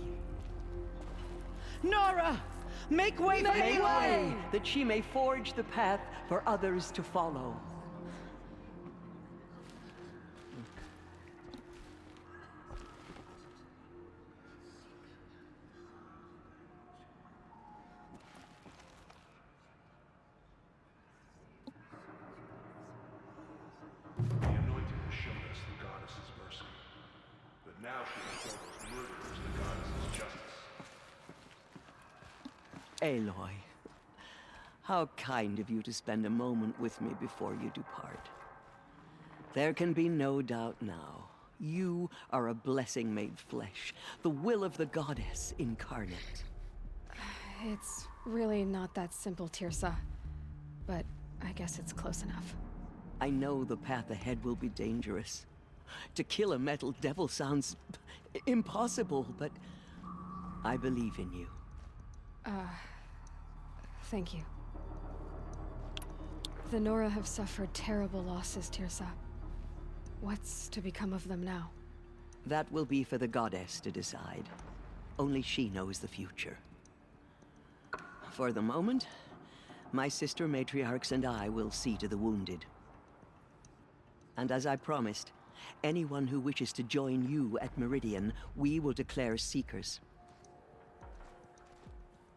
Nora! Make way for Aloy! That she may forge the path for others to follow. Aloy, how kind of you to spend a moment with me before you depart. There can be no doubt now. You are a blessing made flesh, the will of the goddess incarnate. It's really not that simple, Tirsa. But I guess it's close enough. I know the path ahead will be dangerous. To kill a metal devil sounds impossible, but I believe in you. Thank you. The Nora have suffered terrible losses, Tirsa. What's to become of them now? That will be for the goddess to decide. Only she knows the future. For the moment, my sister matriarchs and I will see to the wounded. And as I promised, anyone who wishes to join you at Meridian, we will declare seekers.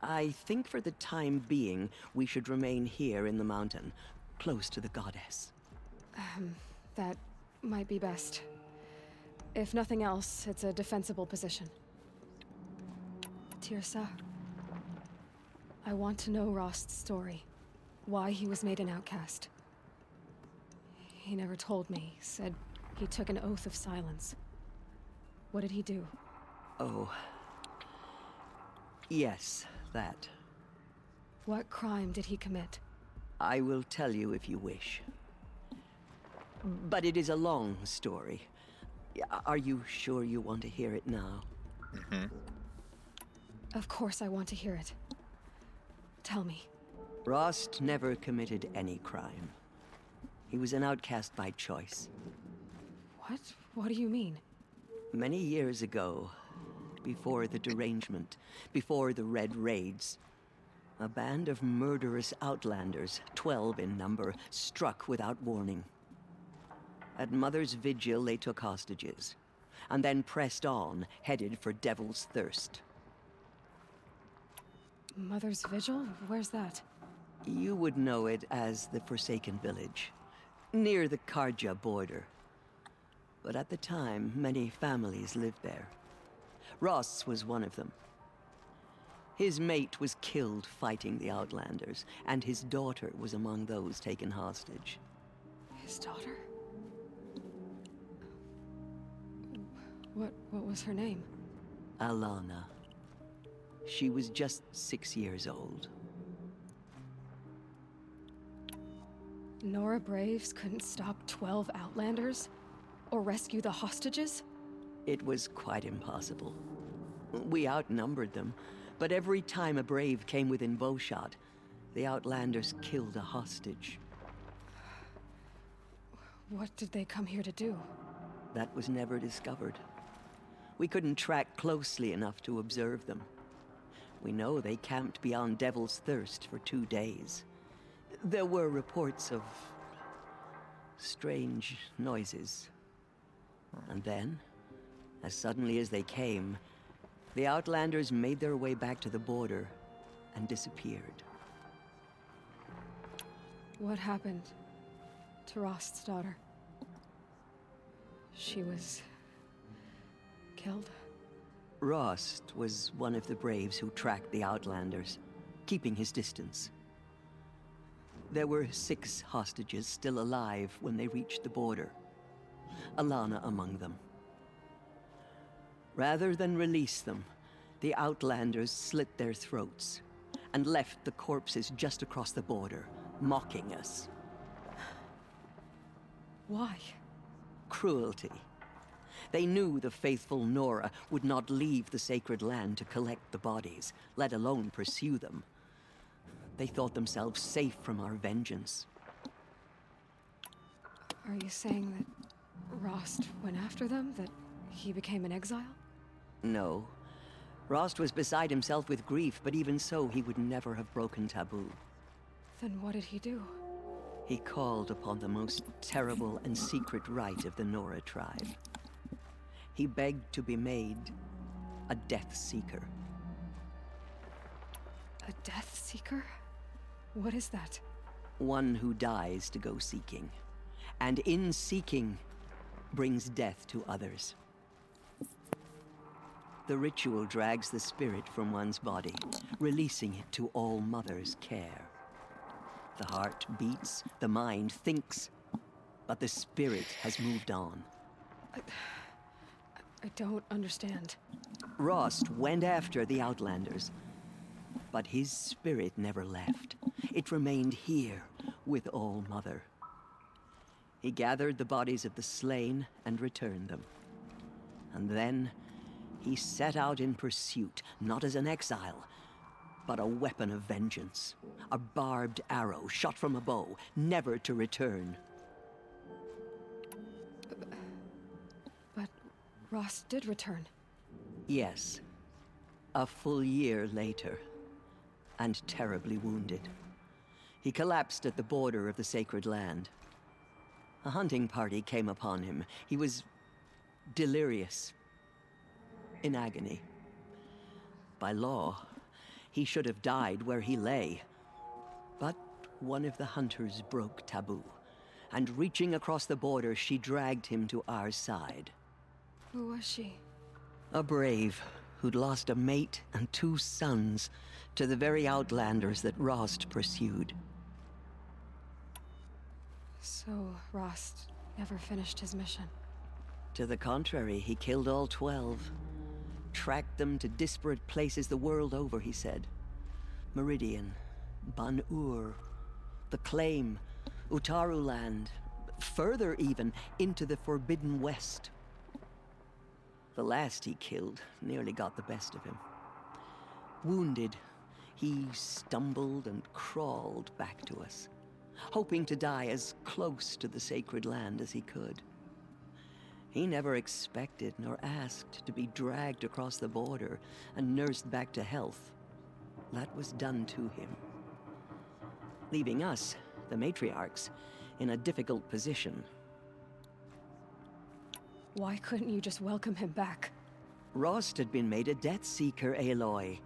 I think for the time being, we should remain here in the mountain, close to the goddess. That might be best. If nothing else, it's a defensible position. Tirsa, I want to know Rost's story. Why he was made an outcast. He never told me. Said he took an oath of silence. What did he do? Oh. Yes, that. What crime did he commit? I will tell you if you wish. But it is a long story. Are you sure you want to hear it now? Of course I want to hear it. Tell me. Rost never committed any crime. He was an outcast by choice. What? What do you mean? Many years ago, before the derangement, before the Red Raids, a band of murderous outlanders, 12 in number, struck without warning. At Mother's Vigil, they took hostages, and then pressed on, headed for Devil's Thirst. Mother's Vigil? Where's that? You would know it as the Forsaken Village, near the Karja border. But at the time, many families lived there. Ross was one of them. His mate was killed fighting the Outlanders, and his daughter was among those taken hostage. His daughter? What was her name? Alana. She was just 6 years old. Nora Braves couldn't stop 12 Outlanders? Or rescue the hostages? It was quite impossible. We outnumbered them, but every time a Brave came within bowshot, the Outlanders killed a hostage. What did they come here to do? That was never discovered. We couldn't track closely enough to observe them. We know they camped beyond Devil's Thirst for 2 days. There were reports of strange noises. And then, as suddenly as they came, the Outlanders made their way back to the border and disappeared. What happened to Rost's daughter? She was killed? Rost was one of the Braves who tracked the Outlanders, keeping his distance. There were 6 hostages still alive when they reached the border, Alana among them. Rather than release them, the Outlanders slit their throats and left the corpses just across the border, mocking us. Why? Cruelty. They knew the faithful Nora would not leave the sacred land to collect the bodies, let alone pursue them. They thought themselves safe from our vengeance. Are you saying that Rost went after them? That he became an exile? No. Rost was beside himself with grief, but even so, he would never have broken taboo. Then what did he do? He called upon the most terrible and secret rite of the Nora tribe. He begged to be made a Death Seeker. A Death Seeker? What is that? One who dies to go seeking, and in seeking, brings death to others. The ritual drags the spirit from one's body, releasing it to All Mother's care. The heart beats, the mind thinks, but the spirit has moved on. I don't understand. Rost went after the Outlanders, but his spirit never left. It remained here with All Mother. He gathered the bodies of the slain and returned them. And then he set out in pursuit, not as an exile, but a weapon of vengeance. A barbed arrow shot from a bow, never to return. But Rost did return. Yes. A full year later, and terribly wounded. He collapsed at the border of the sacred land. A hunting party came upon him. He was delirious, in agony. By law, he should have died where he lay. But one of the hunters broke taboo, and reaching across the border, she dragged him to our side. Who was she? A brave who'd lost a mate and 2 sons to the very Outlanders that Rost pursued. So Rost never finished his mission? To the contrary, he killed all 12. Tracked them to disparate places the world over, he said. Meridian, Ban-Ur, the Claim, Utaru Land, further even, into the Forbidden West. The last he killed nearly got the best of him. Wounded, he stumbled and crawled back to us, hoping to die as close to the sacred land as he could. He never expected nor asked to be dragged across the border and nursed back to health. That was done to him, leaving us, the matriarchs, in a difficult position. Why couldn't you just welcome him back? Rost had been made a Death Seeker, Aloy.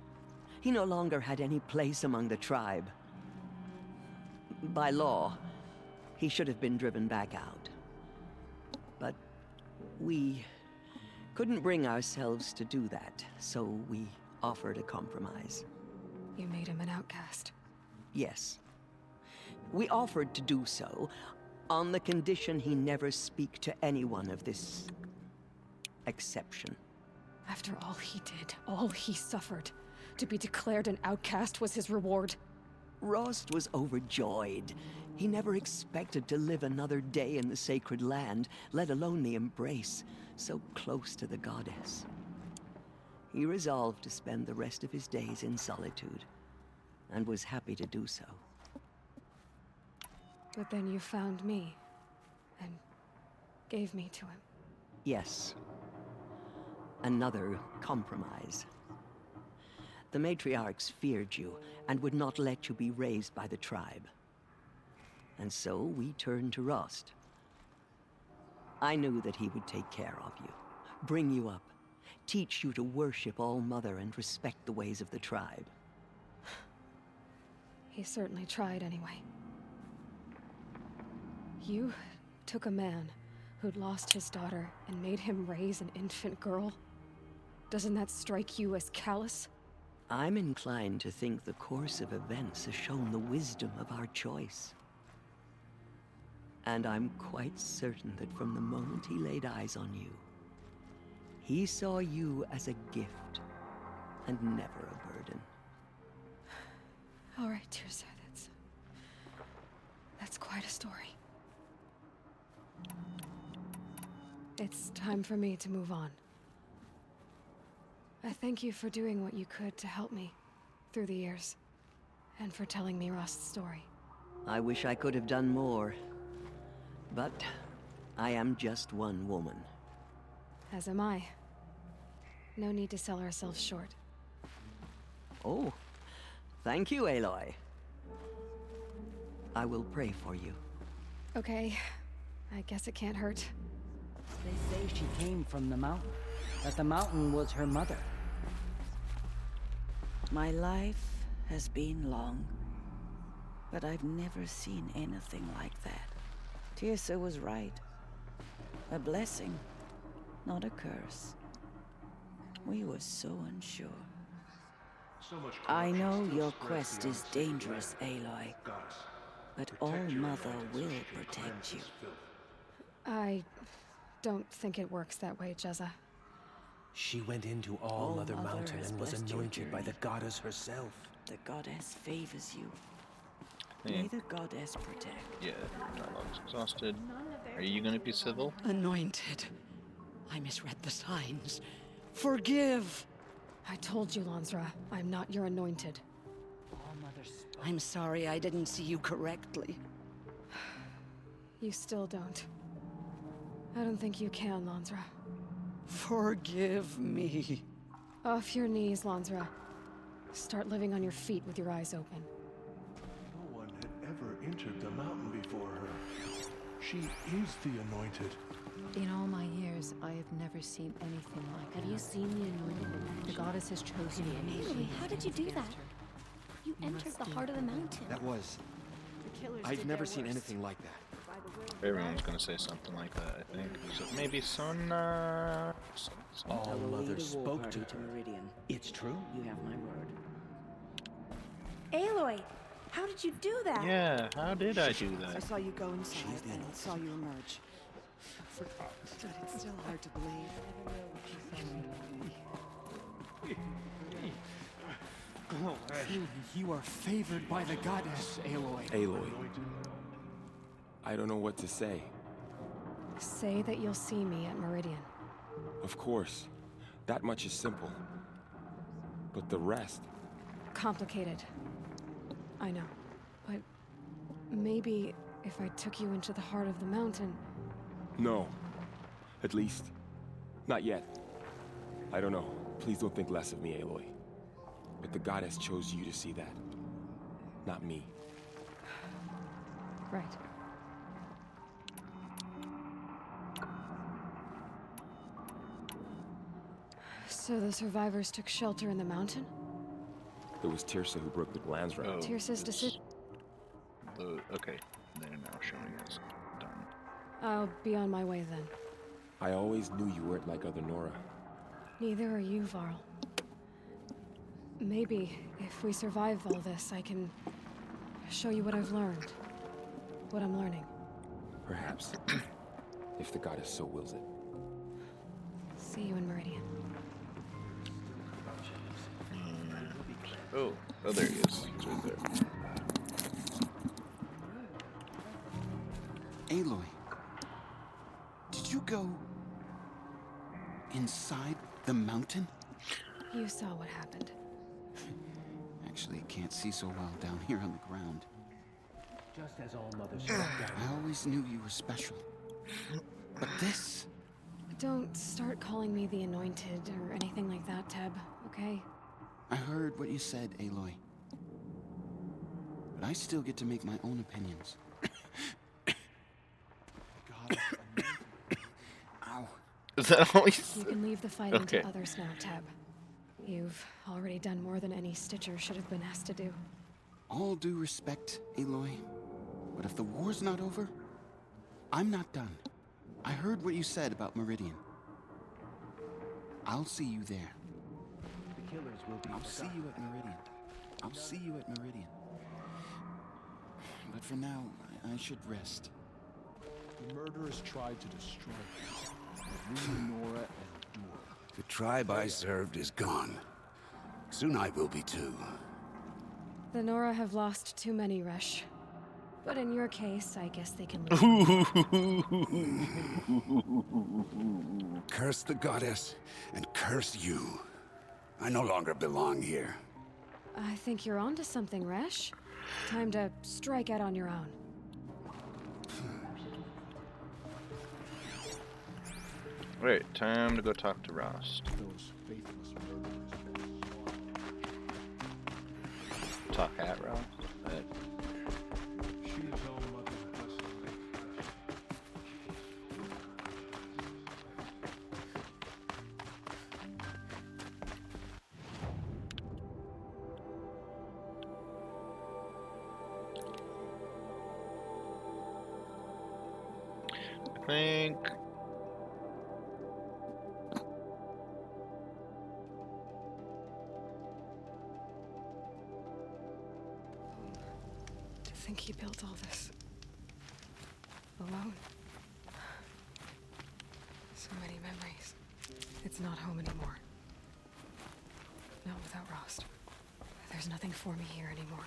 He no longer had any place among the tribe. By law, he should have been driven back out. But we couldn't bring ourselves to do that, so we offered a compromise. You made him an outcast. Yes. We offered to do so on the condition he never speak to anyone of this exception. After all he did, all he suffered, to be declared an outcast was his reward. Rost was overjoyed. He never expected to live another day in the sacred land, let alone the embrace, so close to the goddess. He resolved to spend the rest of his days in solitude, and was happy to do so. But then you found me, and gave me to him. Yes. Another compromise. The matriarchs feared you, and would not let you be raised by the tribe. And so we turned to Rost. I knew that he would take care of you, bring you up, teach you to worship All-Mother and respect the ways of the tribe. He certainly tried anyway. You took a man who'd lost his daughter and made him raise an infant girl? Doesn't that strike you as callous? I'm inclined to think the course of events has shown the wisdom of our choice. And I'm quite certain that from the moment he laid eyes on you, he saw you as a gift and never a burden. All right, Teersa, that's quite a story. It's time for me to move on. I thank you for doing what you could to help me through the years, and for telling me Rost's story. I wish I could have done more, but I am just one woman. As am I. No need to sell ourselves short. Oh, thank you, Aloy. I will pray for you. Okay, I guess it can't hurt. They say she came from the mountain, that the mountain was her mother. My life has been long, but I've never seen anything like that. Teersa was right. A blessing, not a curse. We were so unsure. I know your quest is dangerous, Aloy, but All-Mother will protect you. I don't think it works that way, Jezza. She went into All-Mother Mountain and was anointed by the goddess herself. The goddess favors you. Hey. May the goddess protect. Yeah, dialogue's exhausted. Are you gonna be civil? Anointed. I misread the signs. Forgive! I told you, Lansra, I'm not your anointed. I'm sorry I didn't see you correctly. You still don't. I don't think you can, Lansra. Forgive me. Off your knees, Lansra. Start living on your feet with your eyes open. No one had ever entered the mountain before her. She is the anointed. In all my years, I have never seen anything like her. Have you seen the anointed? The goddess has chosen me. Aloy, how did you do that? You entered the heart of the mountain. That was... I've never seen anything like that. Everyone's gonna say something like that, I think. So maybe Sona... All-Mother spoke to her. Meridian. It's true? You have my word. Aloy, how did you do that? Yeah, how did I do I that? saw you go inside and saw you emerge. But it's still hard to believe. Truly, you are favored by the goddess, Aloy. Aloy. I don't know what to say. Say that you'll see me at Meridian. Of course. That much is simple. But the rest... Complicated. I know. But maybe if I took you into the heart of the mountain... No. At least, not yet. I don't know. Please don't think less of me, Aloy. But the goddess chose you to see that. Not me. Right. So the survivors took shelter in the mountain? It was Teersa who broke with Lansra. Teersa's decision. Okay, they're now showing us done. I'll be on my way then. I always knew you weren't like other Nora. Neither are you, Varl. Maybe, if we survive all this, I can show you what I've learned. What I'm learning. Perhaps. If the goddess so wills it. See you in Meridian. Oh, there he is. He's right there. Aloy, did you go inside the mountain? You saw what happened. Actually, I can't see so well down here on the ground. Just as all mothers struck down. I always knew you were special. But this... Don't start calling me the Anointed or anything like that, Teb, okay? I heard what you said, Aloy. But I still get to make my own opinions. Ow. Is that all You can leave the fighting Okay. to others now, Teb. You've already done more than any Stitcher should have been asked to do. All due respect, Aloy. But if the war's not over, I'm not done. I heard what you said about Meridian. I'll see you there. The killers will be I'll see you at Meridian. I'll see you at Meridian. But for now, I should rest. The murderers tried to destroy us. But we, Nora, and Dur. The tribe I served is gone. Soon I will be too. The Nora have lost too many, Resh. But in your case, I guess they can lose. Curse the goddess, and curse you. I no longer belong here. I think you're onto something, Resh. Time to strike out on your own. Wait, time to go talk to Rost. Those faithless murderers. Talk at Rost? She is all mother's blessing. I think... To think he built all this alone. So many memories. It's not home anymore. Not without Rost. There's nothing for me here anymore.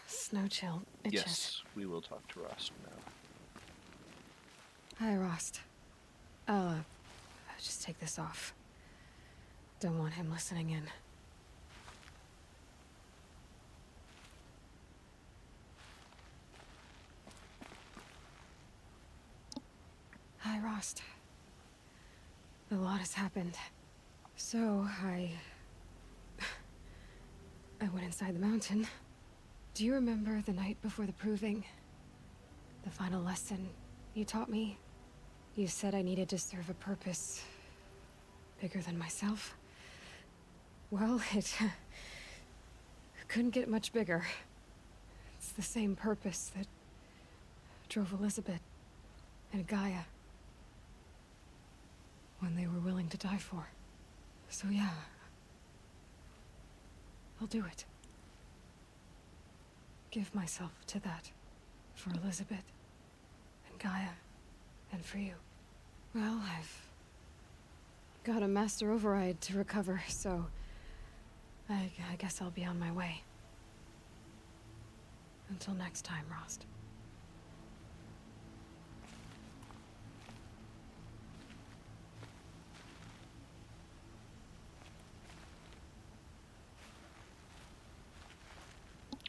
Snow chill. Itches. Yes, we will talk to Rost now. Hi, Rost. I'll just take this off. Don't want him listening in. Hi, Rost. A lot has happened. So, I went inside the mountain. Do you remember the night before the proving? The final lesson you taught me? You said I needed to serve a purpose bigger than myself. Well, it couldn't get much bigger. It's the same purpose that drove Elizabeth and Gaia when they were willing to die for. So yeah, I'll do it. Give myself to that. For Elizabeth and Gaia and for you. Well, I've got a master override to recover, so I guess I'll be on my way. Until next time, Rost.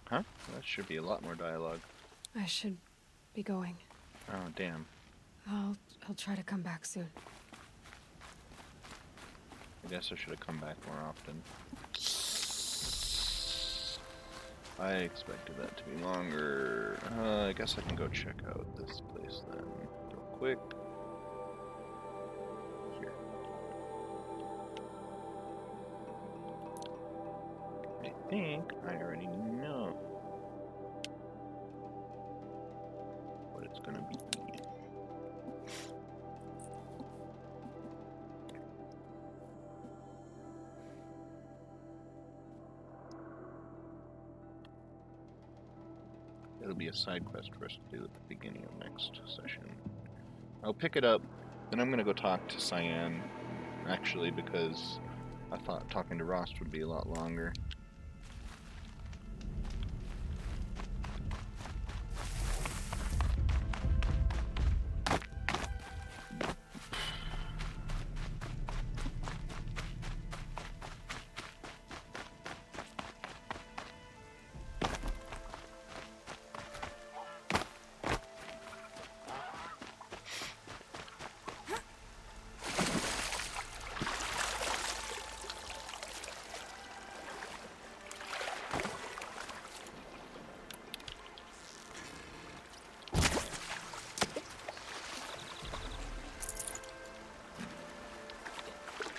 Huh? That should be a lot more dialogue. I should be going. Oh, damn. I'll try to come back soon. I guess I should have come back more often. I expected that to be longer. I guess I can go check out this place then, real quick. Here. think I already know what it's gonna be. It'll be a side quest for us to do at the beginning of next session. I'll pick it up, then I'm gonna go talk to Cyan, actually, because I thought talking to Rost would be a lot longer.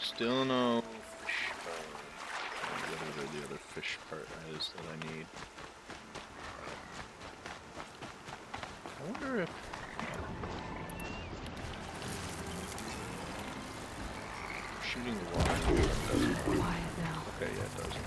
Still no fish bone. Whatever the other fish part is that I need. I wonder if... shooting the water doesn't... Quiet now. Okay, yeah, it doesn't.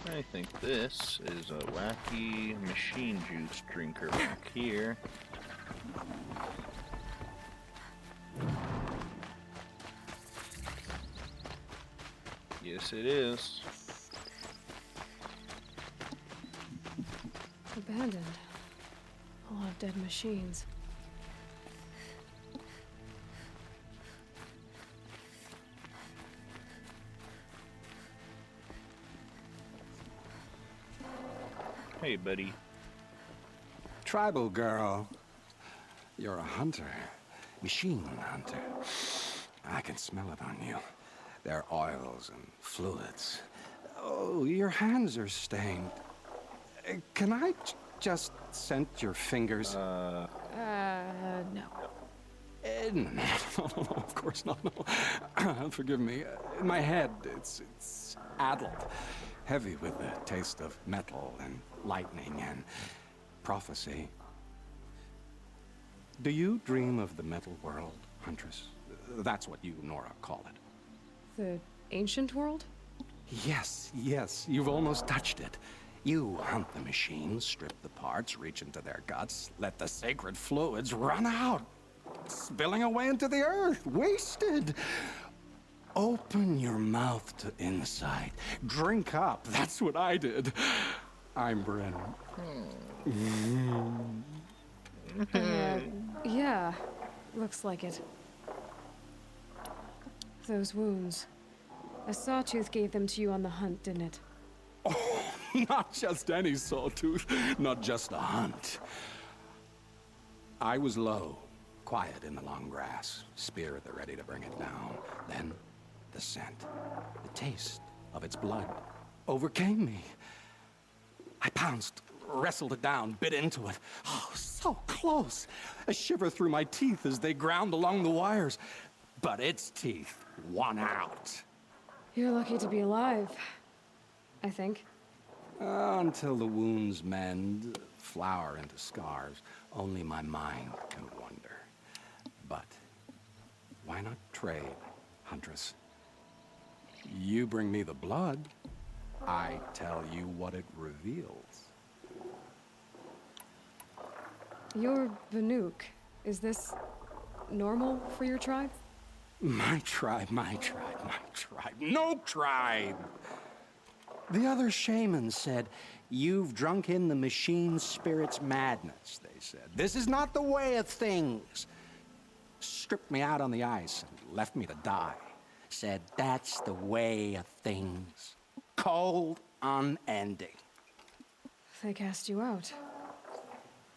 I think this is a wacky machine juice drinker back here. Yes, it is. Abandoned. A lot of dead machines. Hey, buddy. Tribal girl. You're a hunter. Machine hunter. I can smell it on you. Their oils and fluids. Oh, your hands are stained. Can I just scent your fingers? No. No, of course not, no. Forgive me. My head, it's addled. Heavy with the taste of metal and lightning and prophecy. Do you dream of the metal world, Huntress? That's what you, Nora, call it. The ancient world? Yes, you've almost touched it. You hunt the machines, strip the parts, reach into their guts, let the sacred fluids run out, spilling away into the earth, wasted. Open your mouth to insight. Drink up. That's what I did. I'm Bren. Yeah. Looks like it. Those wounds. A sawtooth gave them to you on the hunt, didn't it? Oh, not just any sawtooth. Not just a hunt. I was low, quiet in the long grass, spear at the ready to bring it down. Then the scent, the taste of its blood overcame me. I pounced, wrestled it down, bit into it. Oh, so close. A shiver through my teeth as they ground along the wires. But its teeth won out. You're lucky to be alive, I think. Until the wounds mend, flower into scars, only my mind can wonder. But why not trade, Huntress? You bring me the blood, I tell you what it reveals. You're Banuk. Is this normal for your tribe? My tribe, my tribe, my tribe. No tribe! The other shamans said, you've drunk in the machine spirit's madness, they said. This is not the way of things. Stripped me out on the ice and left me to die. Said, that's the way of things. Cold, unending. They cast you out.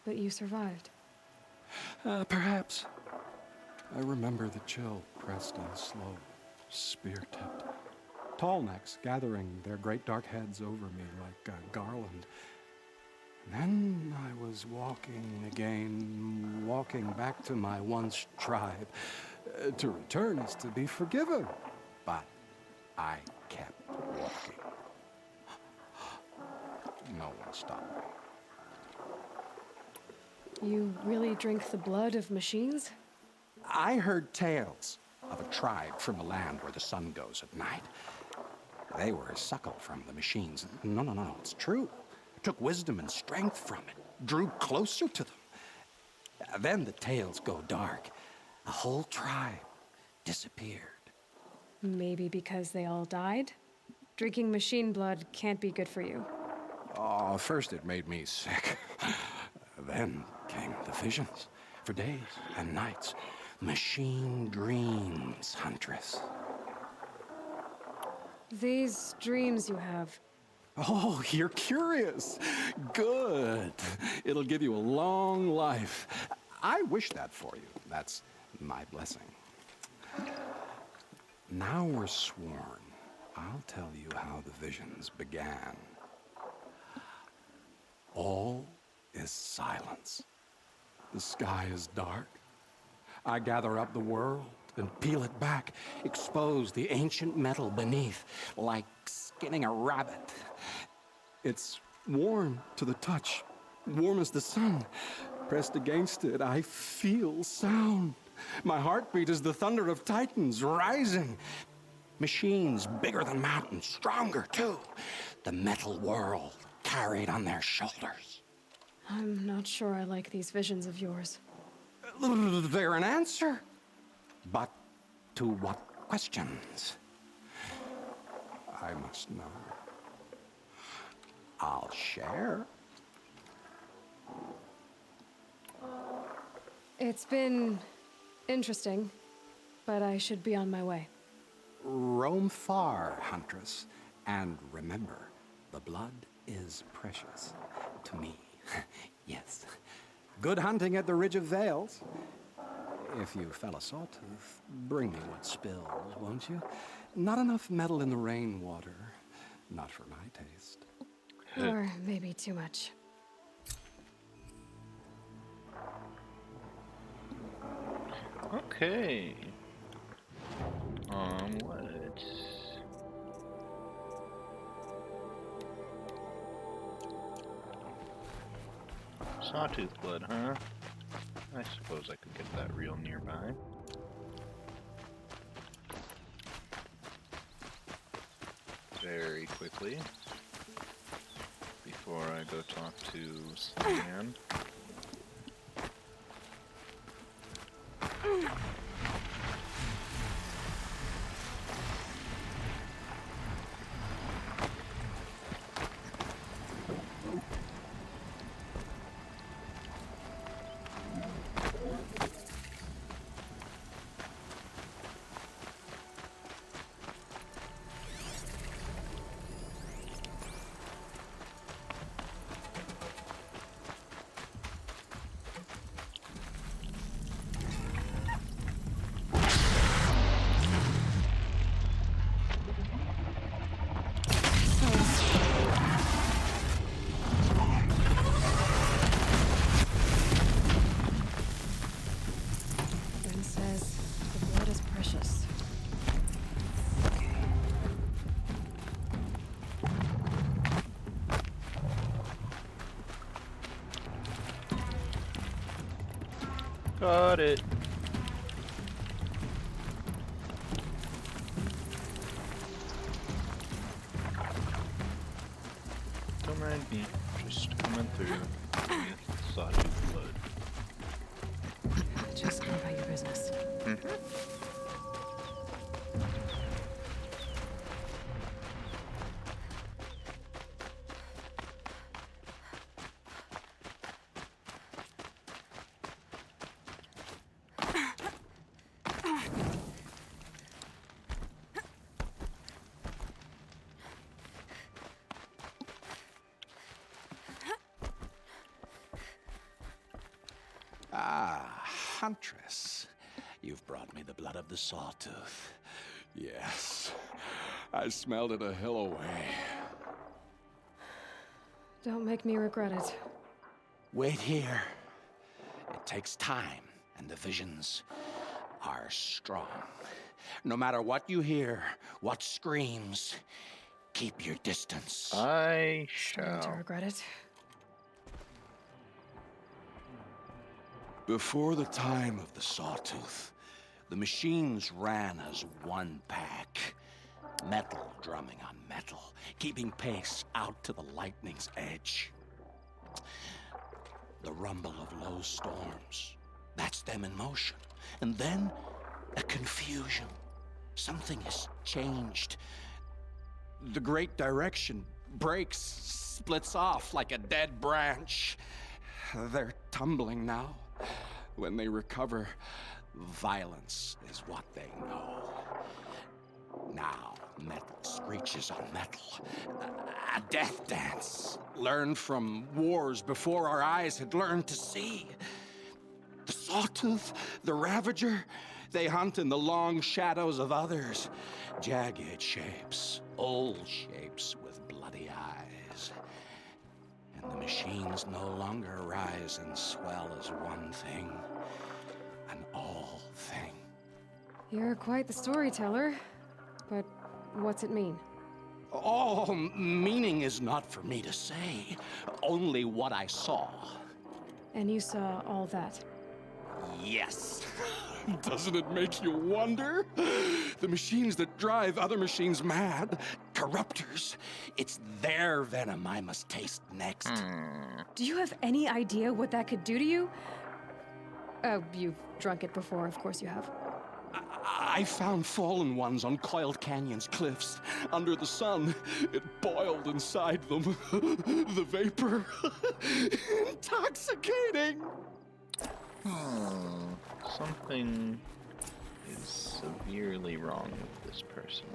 But you survived. Perhaps. I remember the chill pressed and slow, spear-tipped. tall necks gathering their great dark heads over me like a garland. Then I was walking again, walking back to my once tribe. To return is to be forgiven, but I kept walking. No one stopped me. You really drink the blood of machines? I heard tales of a tribe from a land where the sun goes at night. They were a suckle from the machines. No, it's true. It took wisdom and strength from it, drew closer to them. Then the tales go dark. A whole tribe disappeared. Maybe because they all died? Drinking machine blood can't be good for you. Oh, first it made me sick. Then came the visions. For days and nights. Machine dreams, Huntress. These dreams you have. Oh, you're curious. Good. It'll give you a long life. I wish that for you. That's my blessing. Now we're sworn. I'll tell you how the visions began. All is silence. The sky is dark. I gather up the world and peel it back, expose the ancient metal beneath, like skinning a rabbit. It's warm to the touch, warm as the sun. Pressed against it, I feel sound. My heartbeat is the thunder of titans rising. Machines bigger than mountains, stronger too. The metal world carried on their shoulders. I'm not sure I like these visions of yours. They're an answer. But to what questions? I must know. I'll share. It's been interesting, but I should be on my way. Roam far, Huntress, and remember, the blood is precious to me. Yes. Good hunting at the Ridge of Vales. If you fell a sawtooth, bring me what spills, won't you? Not enough metal in the rainwater. Not for my taste. Or maybe too much. Okay. What? Sawtooth blood, huh? I suppose I could get that real nearby. Very quickly. Before I go talk to Stan. Got it. Don't mind me, just coming through with sawtooth blood. Just go about your business. Ah, Huntress. You've brought me the blood of the sawtooth. Yes. I smelled it a hill away. Don't make me regret it. Wait here. It takes time, and the visions are strong. No matter what you hear, what screams, keep your distance. I Starting to regret it. Before the time of the Sawtooth, the machines ran as one pack. Metal drumming on metal, keeping pace out to the lightning's edge. The rumble of low storms, that's them in motion. And then, a confusion. Something has changed. The great direction breaks, splits off like a dead branch. They're tumbling now. When they recover, violence is what they know. Now, metal screeches on metal. A death dance. Learned from wars before our eyes had learned to see. The Sawtooth, the Ravager, they hunt in the long shadows of others. Jagged shapes, old shapes with bloody eyes. And the machines no longer rise and swell as one thing, an all thing. You're quite the storyteller. But what's it mean? Oh, meaning is not for me to say. Only what I saw. And you saw all that? Yes. Doesn't it make you wonder? The machines that drive other machines mad, corruptors, it's their venom I must taste next. Do you have any idea what that could do to you? You've drunk it before, of course you have. I found fallen ones on Coiled Canyon's cliffs. Under the sun, it boiled inside them. The vapor. Intoxicating. Something is severely wrong with this person.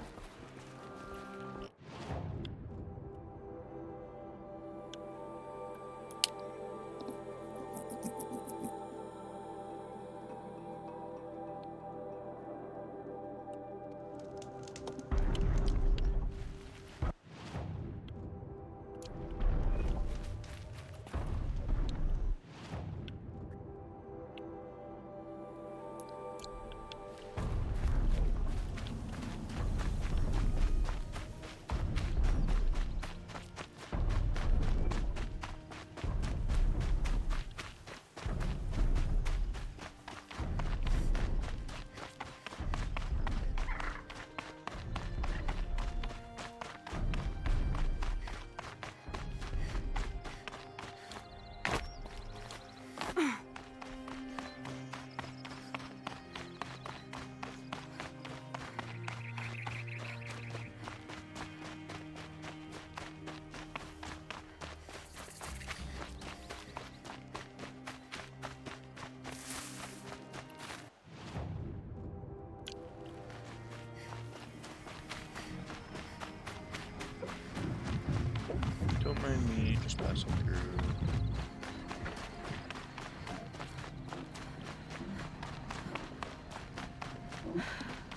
Don't mind me just passing through.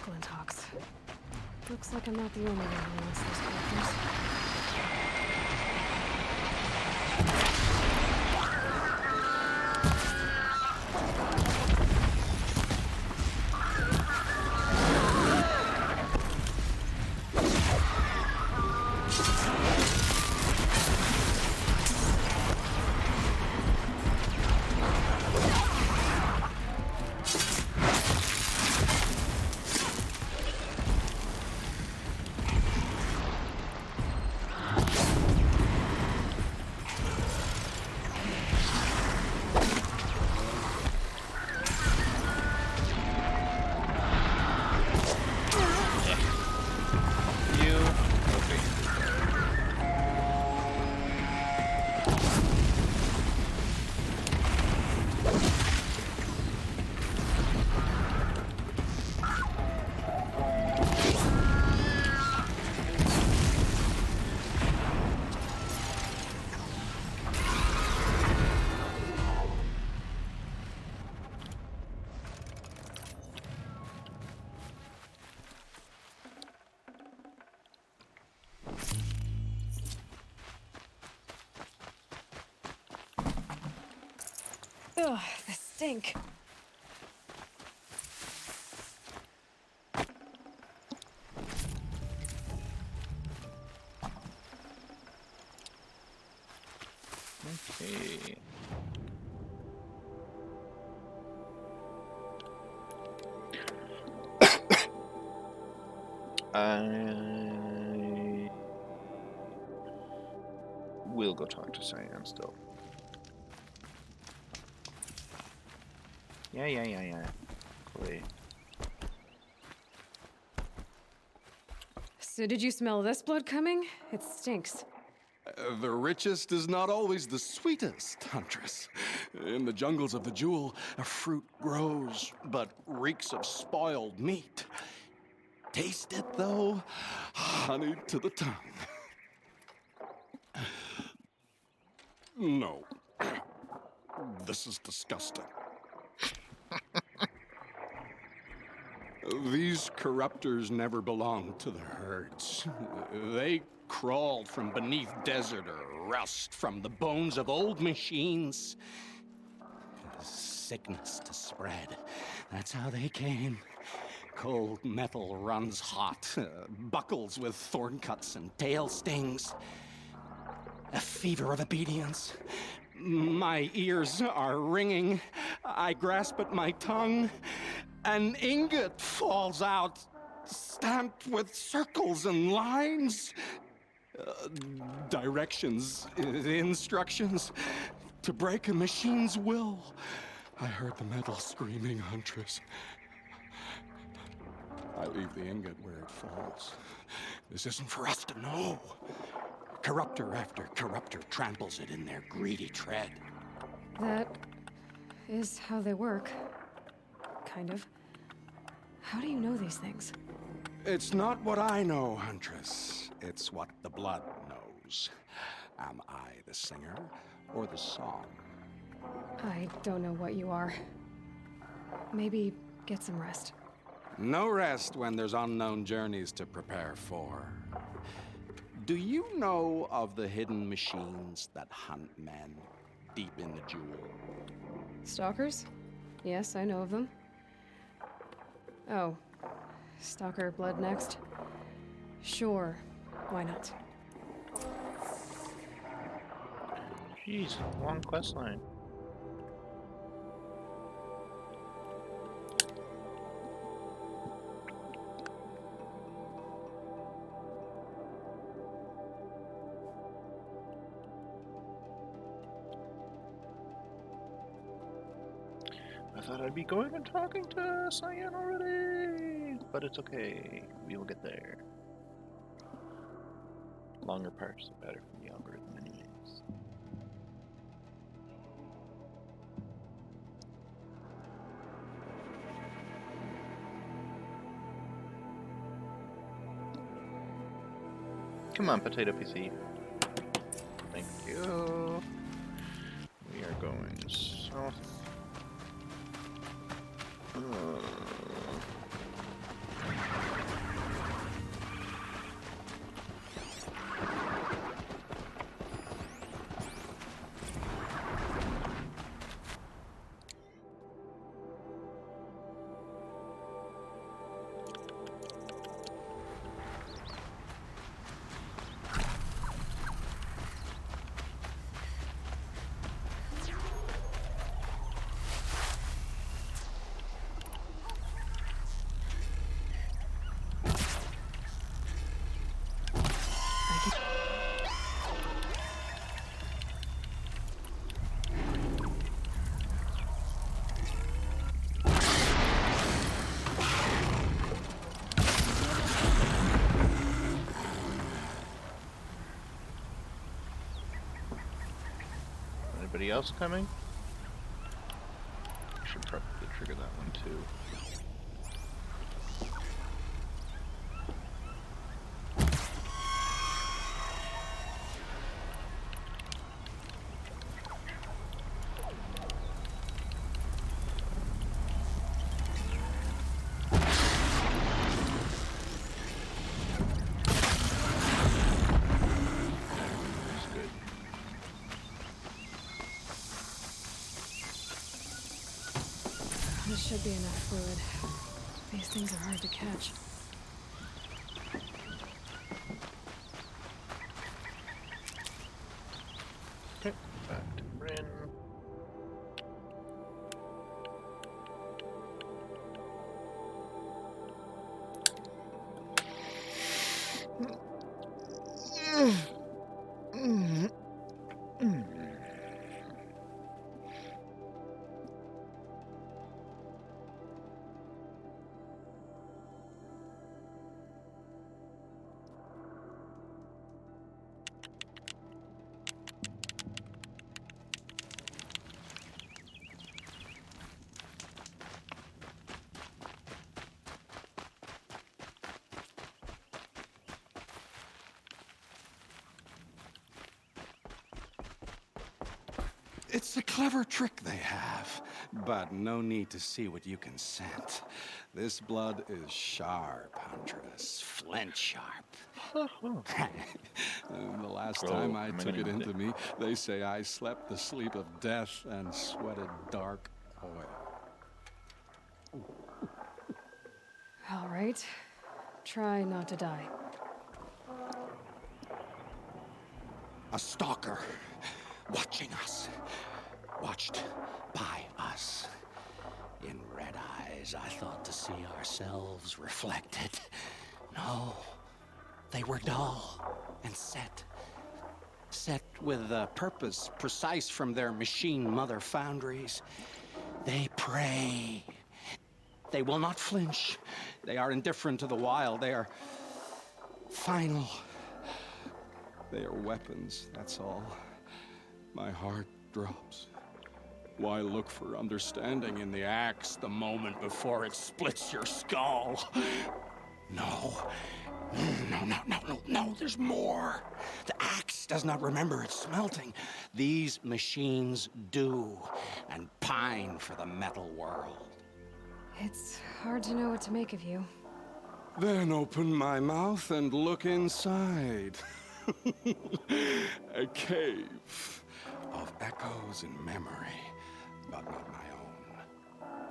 Glinthawks. Looks like I'm not the only one who wants those characters. Ugh, the stink. Okay. I will go talk to Cyan still. Yeah. Chloe. So did you smell this blood coming? It stinks. The richest is not always the sweetest, Huntress. In the jungles of the Jewel, a fruit grows, but reeks of spoiled meat. Taste it, though, honey to the tongue. No. This is disgusting. These corruptors never belonged to the herds. They crawled from beneath desert or rust, from the bones of old machines. Sickness to spread. That's how they came. Cold metal runs hot, buckles with thorn cuts and tail stings. A fever of obedience. My ears are ringing. I grasp at my tongue. An ingot falls out, stamped with circles and lines. Directions, instructions to break a machine's will. I heard the metal screaming, Huntress. I leave the ingot where it falls. This isn't for us to know. Corruptor after corruptor tramples it in their greedy tread. That is how they work. Kind of. How do you know these things? It's not what I know, Huntress. It's what the blood knows. Am I the singer or the song? I don't know what you are. Maybe get some rest. No rest when there's unknown journeys to prepare for. Do you know of the hidden machines that hunt men deep in the Jewel? Stalkers? Yes, I know of them. Oh, Stalker blood next? Sure, why not? Jeez, long quest line. I thought I'd be going and talking to Cyan already, but it's okay. We will get there. Longer parts are better for the algorithm anyways. Come on, potato PC. Thank you. We are going south. Anybody else coming? Should probably trigger that one too. This should be enough fluid. These things are hard to catch. Okay, back to Bryn. It's a clever trick they have, but no need to see what you can scent. This blood is sharp, Huntress. Flint sharp. And the last time I took it into me, they say I slept the sleep of death and sweated dark oil. All right. Try not to die. A stalker, watching us. Watched by us. In red eyes, I thought to see ourselves reflected. No, they were dull and set. Set with a purpose precise from their machine mother foundries. They prey. They will not flinch. They are indifferent to the wild. They are final. They are weapons, that's all. My heart drops. Why look for understanding in the axe the moment before it splits your skull? No. No, there's more. The axe does not remember its smelting. These machines do, and pine for the metal world. It's hard to know what to make of you. Then open my mouth and look inside. A cave of echoes and memory, but not my own.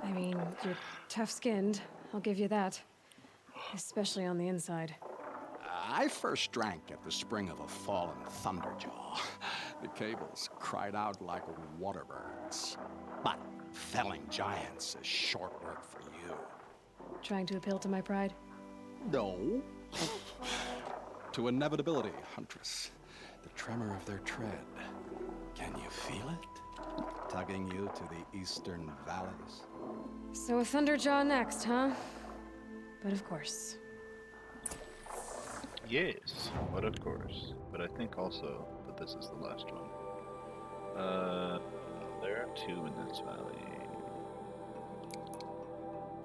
I mean, you're tough-skinned. I'll give you that. Especially on the inside. I first drank at the spring of a fallen thunderjaw. The cables cried out like waterbirds. But felling giants is short work for you. Trying to appeal to my pride? No. To inevitability, Huntress. The tremor of their tread. Can you feel it? Tugging you to the eastern valleys? So a Thunderjaw next, huh? But of course. Yes, but of course. But I think also that this is the last one. There are two in this valley.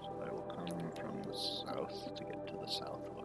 So I will come from the south to get to the south one.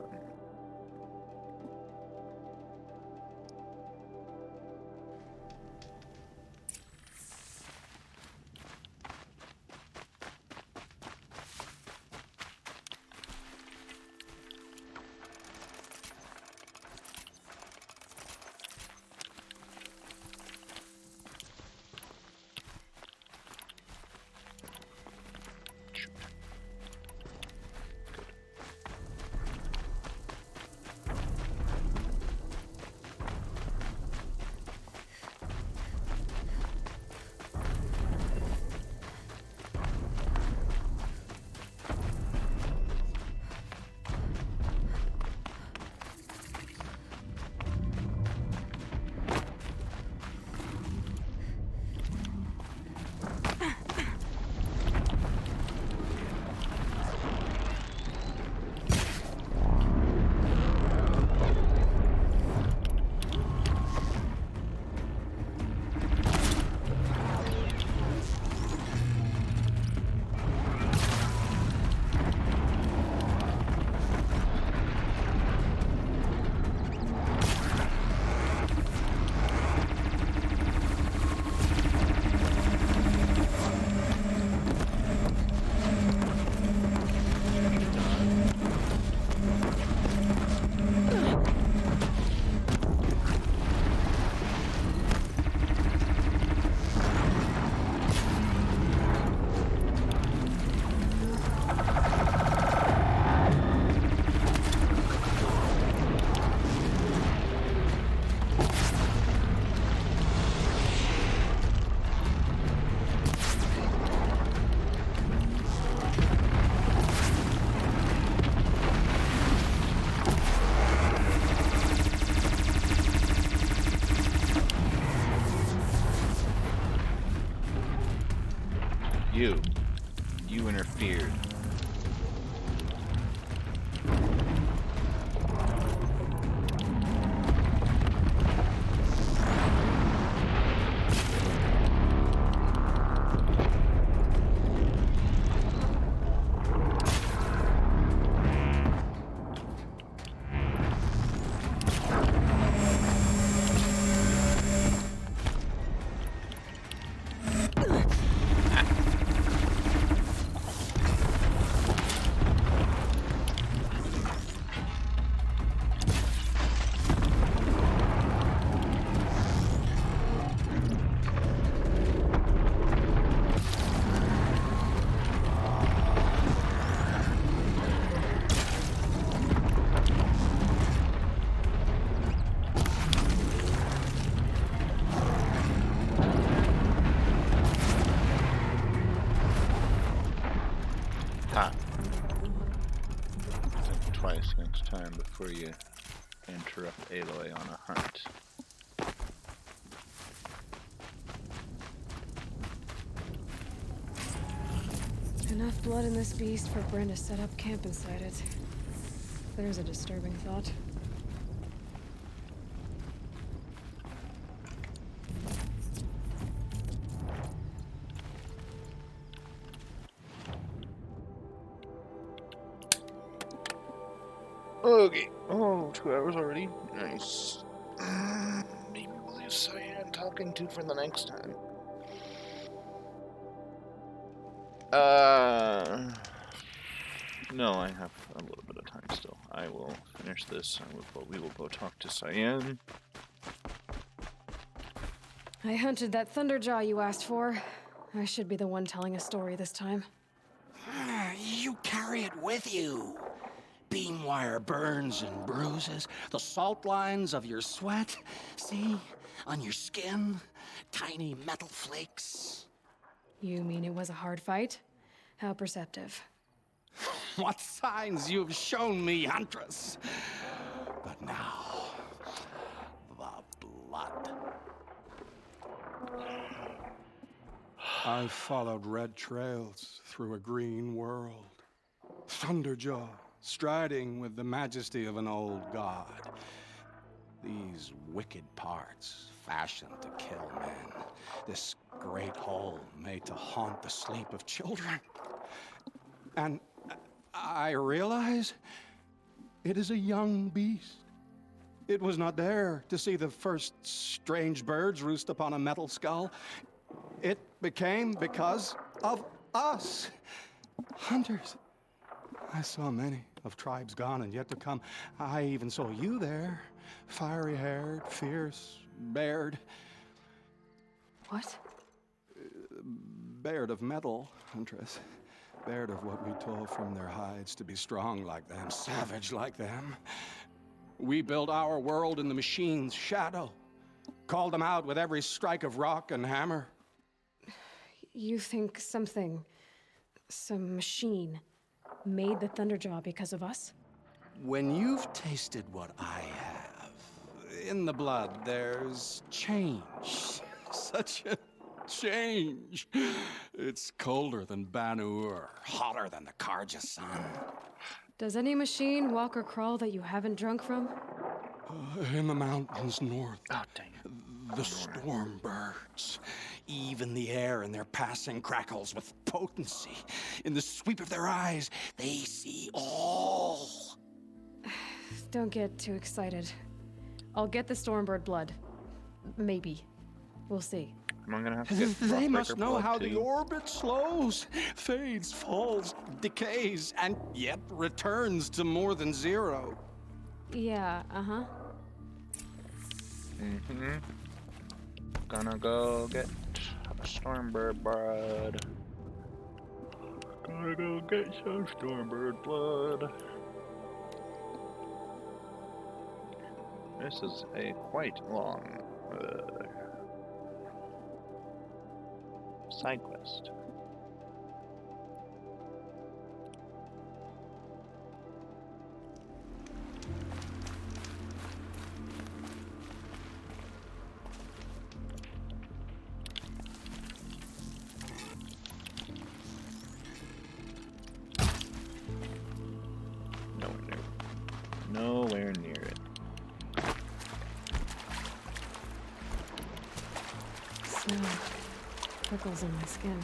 You interfered. Think twice next time before you interrupt Aloy on a hunt. Enough blood in this beast for Bryn to set up camp inside it. There's a disturbing thought. Okay. Oh, 2 hours already. Nice. Maybe we'll leave Cyan talking to for the next time. No, I have a little bit of time still. I will finish this. We will go talk to Cyan. I hunted that Thunderjaw you asked for. I should be the one telling a story this time. You carry it with you. Beam wire burns and bruises, the salt lines of your sweat. See? On your skin, tiny metal flakes. You mean it was a hard fight? How perceptive. What signs you've shown me, Huntress. But now, the blood. I followed red trails through a green world. Thunderjaw, striding with the majesty of an old god. These wicked parts, fashioned to kill men. This great hole made to haunt the sleep of children. And I realize it is a young beast. It was not there to see the first strange birds roost upon a metal skull. It became because of us, hunters. I saw many of tribes gone and yet to come. I even saw you there, fiery-haired, fierce, bared. What? Bared of metal, Huntress. Bared of what we tore from their hides to be strong like them, savage like them. We built our world in the machine's shadow. Called them out with every strike of rock and hammer. You think some machine, made the Thunderjaw because of us? When you've tasted what I have, in the blood there's change. Such a change. It's colder than Ban-Ur, hotter than the Karja sun. Does any machine walk or crawl that you haven't drunk from? In the mountains north. Oh, dang it. The storm birds. Even the air in their passing crackles with potency. In the sweep of their eyes, they see all. Don't get too excited. I'll get the Stormbird blood. Maybe. We'll see. I'm gonna have to get They must know blood how too. the orbit slows, fades, falls, decays, and yet returns to more than zero. Yeah, uh-huh. Gonna go get Stormbird blood. Gonna go get some Stormbird blood. This is a quite long side quest. Prickles in my skin.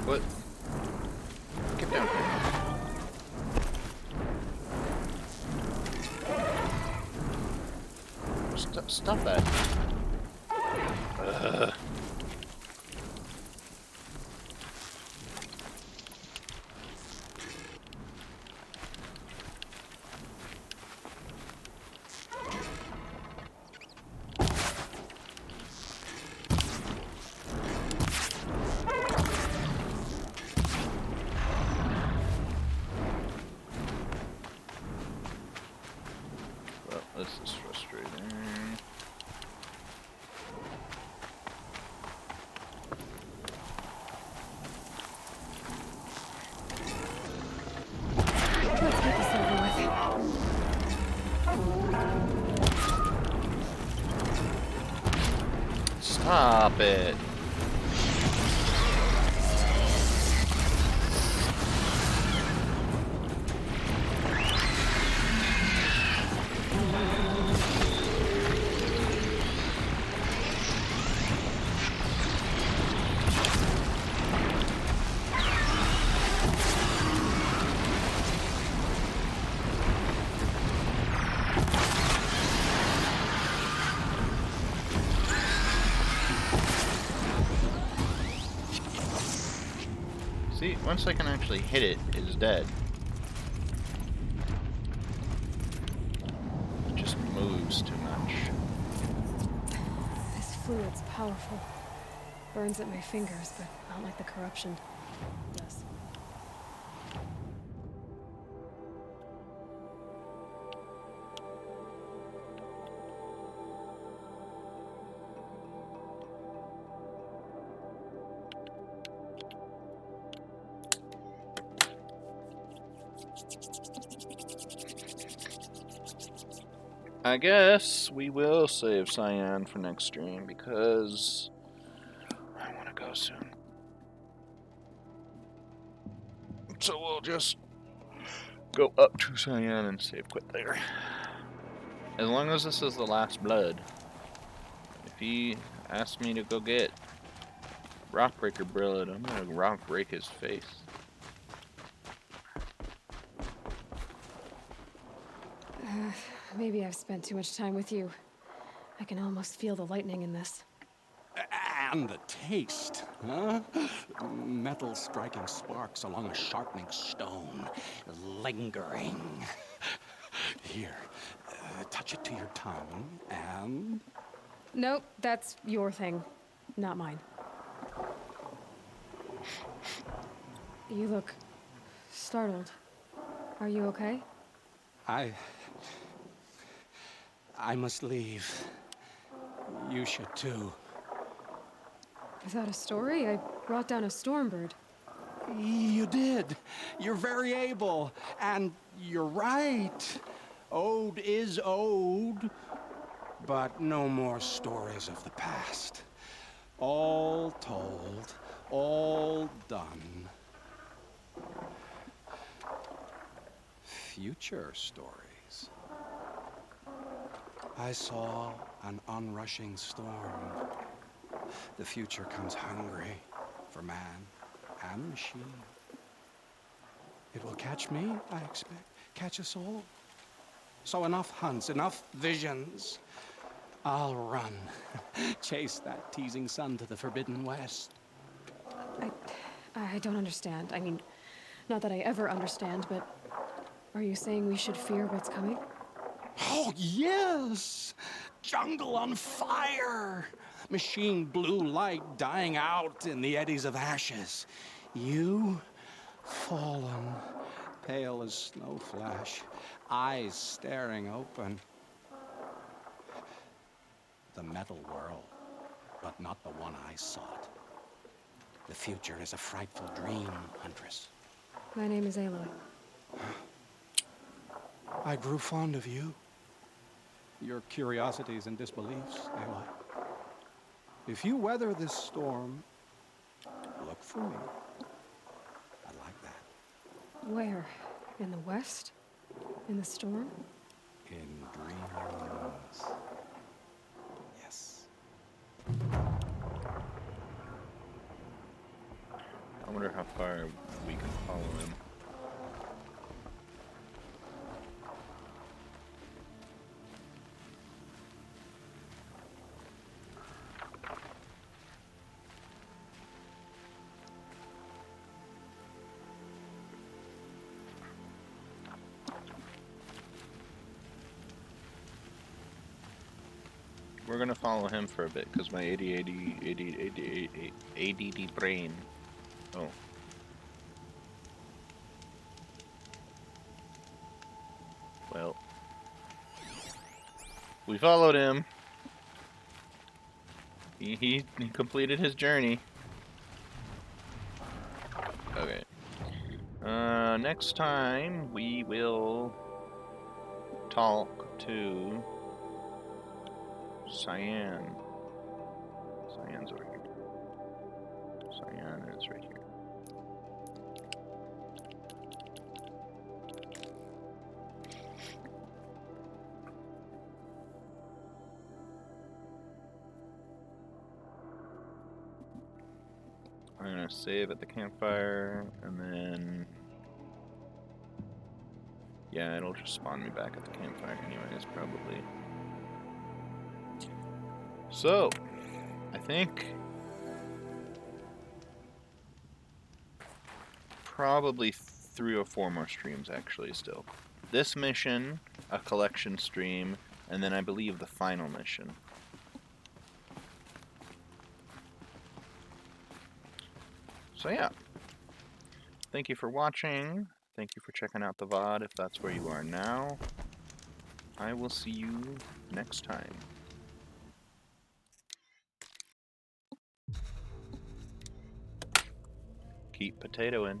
What? Get down here. Stop that. Ugh. Well, this is frustrating. Let's get this over with. Stop it. See, once I can actually hit it, it's dead. It just moves too much. This fluid's powerful. Burns at my fingers, but not like the corruption does. I guess we will save Cyan for next stream because I want to go soon. So we'll just go up to Cyan and save quit there. As long as this is the last blood. If he asks me to go get Rockbreaker blood, I'm gonna rock break his face. Maybe I've spent too much time with you. I can almost feel the lightning in this. And the taste, huh? Metal striking sparks along a sharpening stone, lingering. Here, touch it to your tongue, and... Nope, that's your thing, not mine. You look startled. Are you okay? I must leave. You should too. Is that a story? I brought down a Stormbird. You did. You're very able. And you're right. Ode is ode. But no more stories of the past. All told. All done. Future stories. I saw an onrushing storm. The future comes hungry for man and machine. It will catch me, I expect. Catch us all. So enough hunts, enough visions. I'll run. Chase that teasing sun to the forbidden west. I don't understand. I mean, not that I ever understand, but are you saying we should fear what's coming? Oh, yes! Jungle on fire! Machine blue light dying out in the eddies of ashes. You, fallen, pale as snow flash, eyes staring open. The metal world, but not the one I sought. The future is a frightful dream, Huntress. My name is Aloy. I grew fond of you. Your curiosities and disbeliefs, Aloy. If you weather this storm, look for me. I like that. Where? In the west? In the storm? In dreams. Yes. I wonder how far we can follow him. We're gonna follow him for a bit because my ADD brain. Oh. Well. We followed him. He completed his journey. Okay. Next time we will talk to Cyan. Cyan's over here. Cyan is right here. I'm gonna save at the campfire, and then yeah, it'll just spawn me back at the campfire anyways, probably. So, I think probably 3 or 4 more streams actually still. This mission, a collection stream, and then I believe the final mission. So yeah, thank you for watching. Thank you for checking out the VOD if that's where you are now. I will see you next time. Keep potatoing.